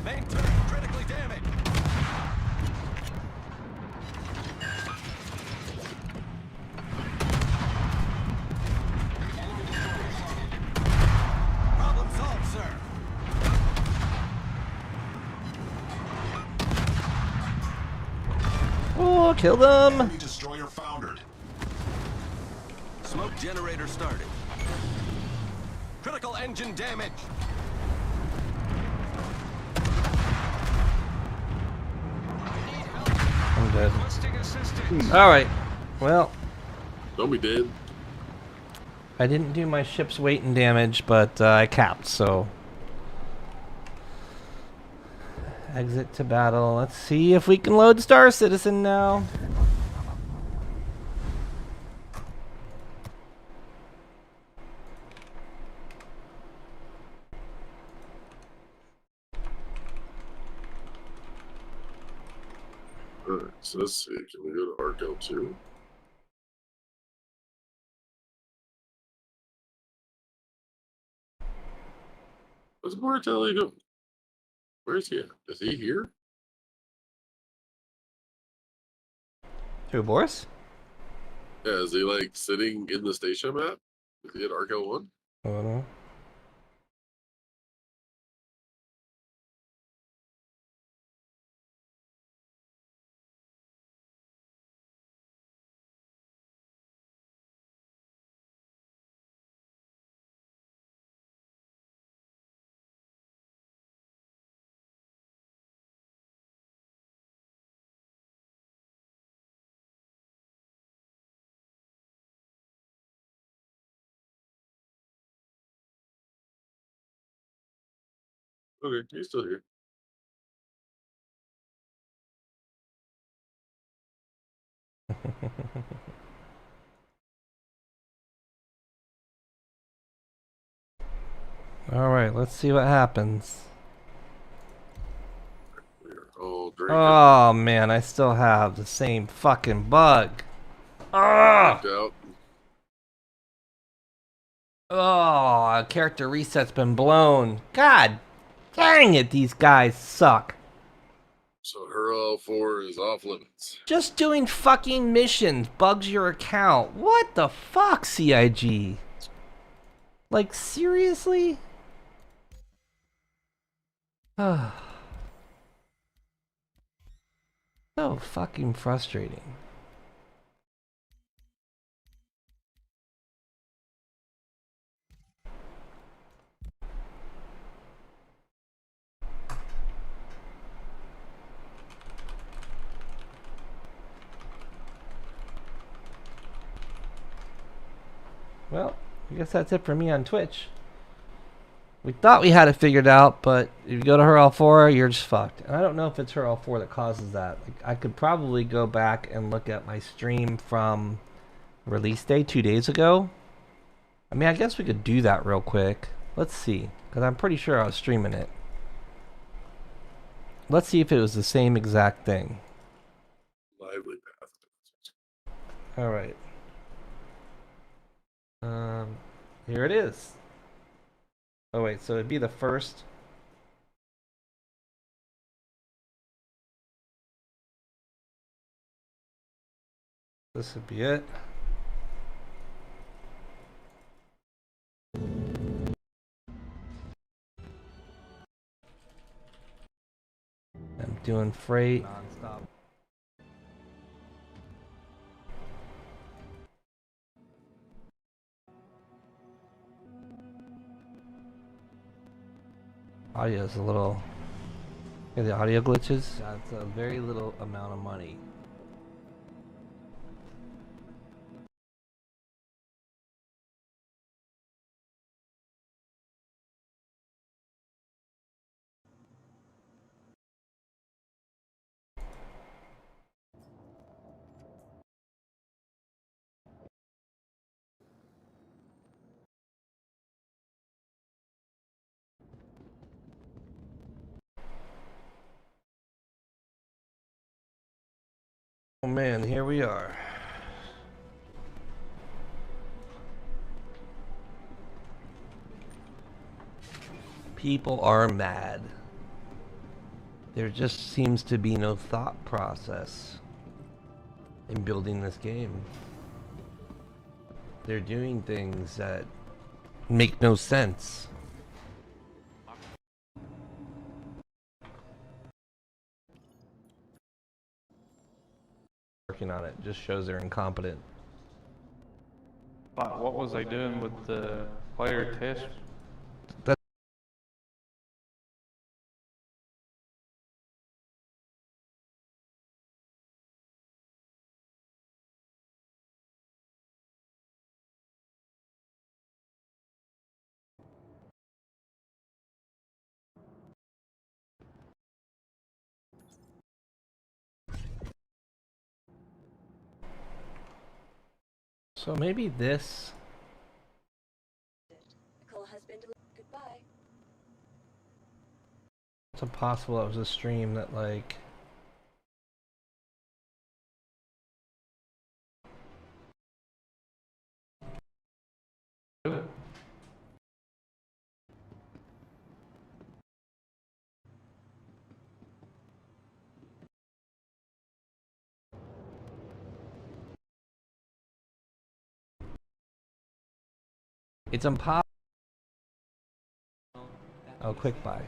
Main turret critically damaged. Problem solved, sir. Oh, kill them! Enemy destroyer foundered. Smoke generator started. Critical engine damage. I'm dead. Alright. Well, Don't be dead. I didn't do my ship's weight and damage, but I capped, so... Exit to battle. Let's see if we can load Star Citizen now. Alright, so let's see. Can we go to Arkel 2? Where's Martelli go? Where is he at? Is he here? Who, Boris? Yeah, is he like sitting in the station map? Is he at Arkel 1? I don't know. Okay, he's still here. Alright, let's see what happens. We're all drinking. Oh man, I still have the same fucking bug. Ah! Out. Oh, character reset's been blown. God dang it, these guys suck. So her L4 is off limits. Just doing fucking missions bugs your account. What the fuck, CIG? Like, seriously? So fucking frustrating. Well, I guess that's it for me on Twitch. We thought we had it figured out, but if you go to her L4, you're just fucked. And I don't know if it's her L4 that causes that. Like, I could probably go back and look at my stream from release day 2 days ago. I mean, I guess we could do that real quick. Let's see, because I'm pretty sure I was streaming it. Let's see if it was the same exact thing. Lively path. Alright. Here it is. Oh wait, so it'd be the first. This would be it. I'm doing freight. Non-stop. Audio is a little. Yeah, the audio glitches. That's a very little amount of money. Oh man, here we are. People are mad. There just seems to be no thought process in building this game. They're doing things that make no sense. Working on it just shows they're incompetent. What was I doing with the player test? So maybe this. The call has been delivered. Goodbye. It's impossible. It was a stream that like. It's impossible. Oh, quick buy.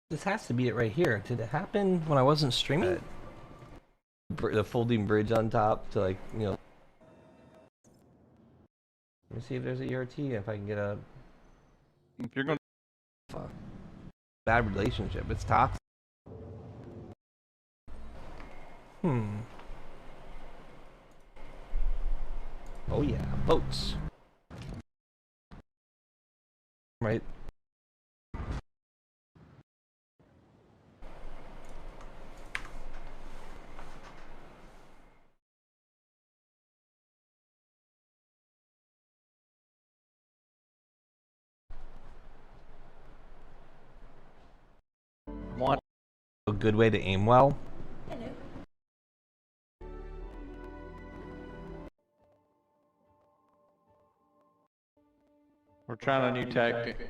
This has to be it right here. Did it happen when I wasn't streaming? The folding bridge on top to like, you know. Let me see if there's a ERT, if I can get a. If you're gonna. Fuck. Bad relationship. It's toxic. Oh yeah, boats. Right. Want A good way to aim well. Hello. We're trying a new tactic.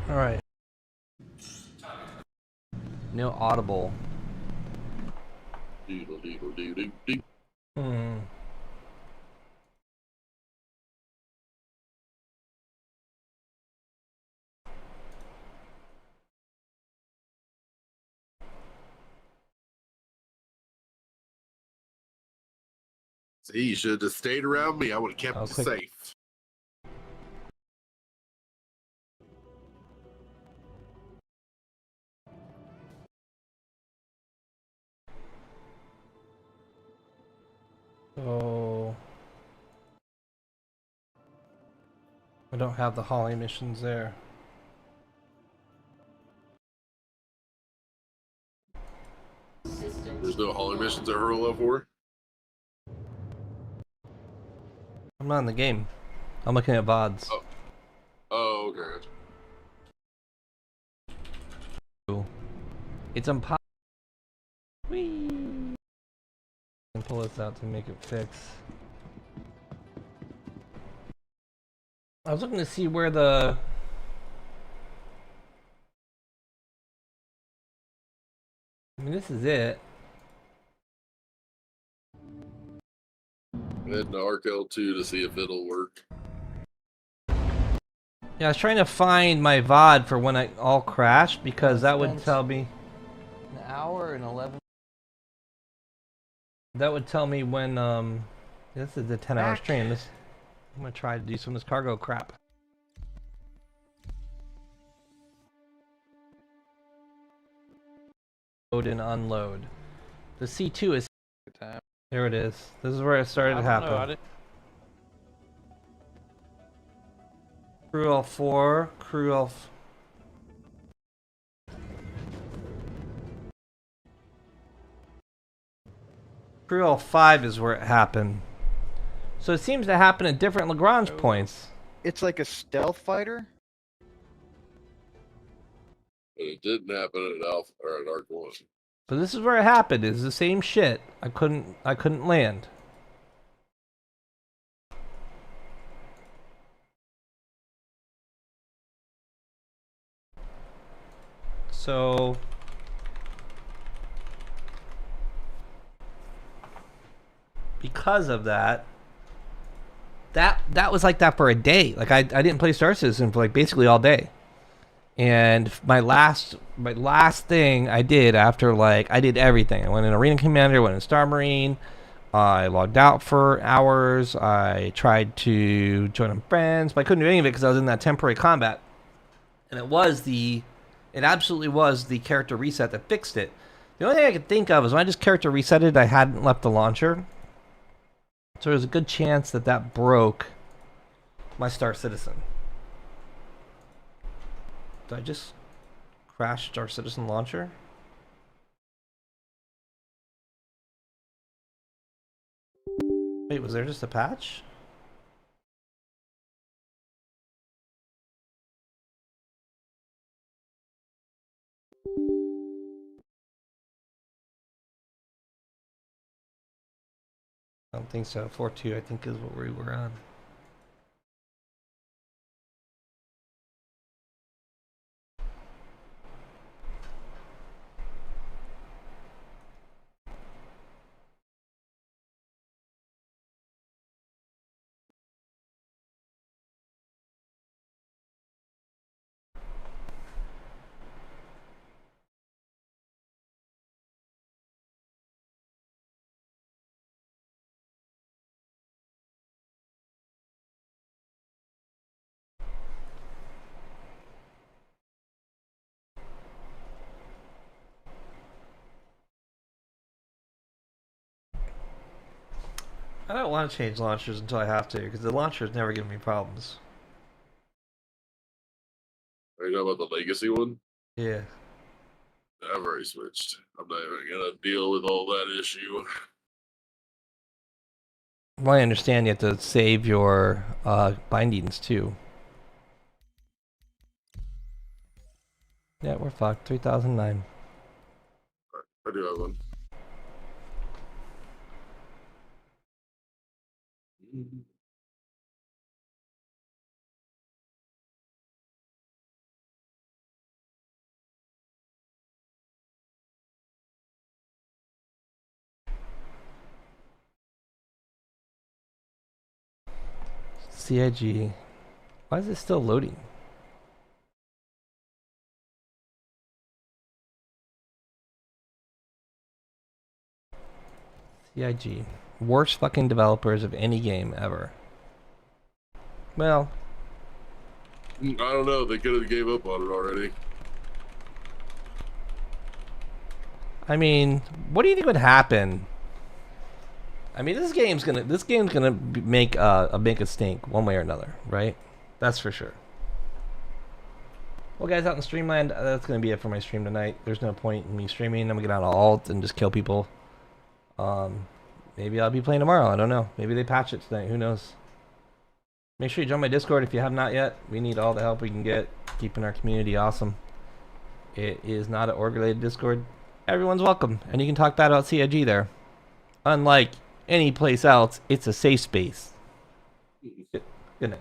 All right. No audible. See, you should have just stayed around me. I would have kept Oh, you quick. safe. So I don't have the Holly missions there. There's no Holly missions at Hurl Level 4? I'm not in the game. I'm looking at VODs. Oh, okay. It's impossible. Whee! And pull this out to make it fix. I was looking to see where the I mean, this is it. Heading to ArcL2 to see if it'll work. Yeah, I was trying to find my VOD for when it all crashed because that would tell me An hour and 11. that would tell me when this is the 10-hour stream. This I'm gonna try to do some of this cargo crap. Load and unload. The C2 is there. It is. This is where it started to happen. Crew L4, Crew L. Crew L5 is where it happened. So it seems to happen at different Lagrange points. It's like a stealth fighter? But it didn't happen at Alpha or at Arc 1. So this is where it happened. It's the same shit. I couldn't land. So because of that was like that for a day. Like I didn't play Star Citizen for like basically all day. And my last thing I did after I did everything. I went in Arena Commander, went in Star Marine, I logged out for hours, I tried to join on friends, but I couldn't do any of it because I was in that temporary combat. And it absolutely was the character reset that fixed it. The only thing I could think of is when I just character resetted, I hadn't left the launcher. So there's a good chance that broke my Star Citizen. Did I just crash Star Citizen launcher? Wait, was there just a patch? I don't think so. 4.2 I think is what we were on. I don't want to change launchers until I have to, because the launchers never give me problems. Are you talking about the Legacy one? Yeah. I've already switched. I'm not even gonna deal with all that issue. Well, I understand you have to save your bindings too. Yeah, we're fucked. 3009. I do have one. CIG. Why is it still loading? CIG. Worst fucking developers of any game ever. Well, I don't know. They could have gave up on it already. I mean, what do you think would happen? I mean, this game's gonna make a stink one way or another, right? That's for sure. Well, guys, out in Streamland, that's gonna be it for my stream tonight. There's no point in me streaming. I'm gonna get on alt and just kill people. Maybe I'll be playing tomorrow. I don't know. Maybe they patch it tonight. Who knows? Make sure you join my Discord if you have not yet. We need all the help we can get, keeping our community awesome. It is not an org-related Discord. Everyone's welcome, and you can talk bad about CIG there. Unlike any place else, it's a safe space. Good night.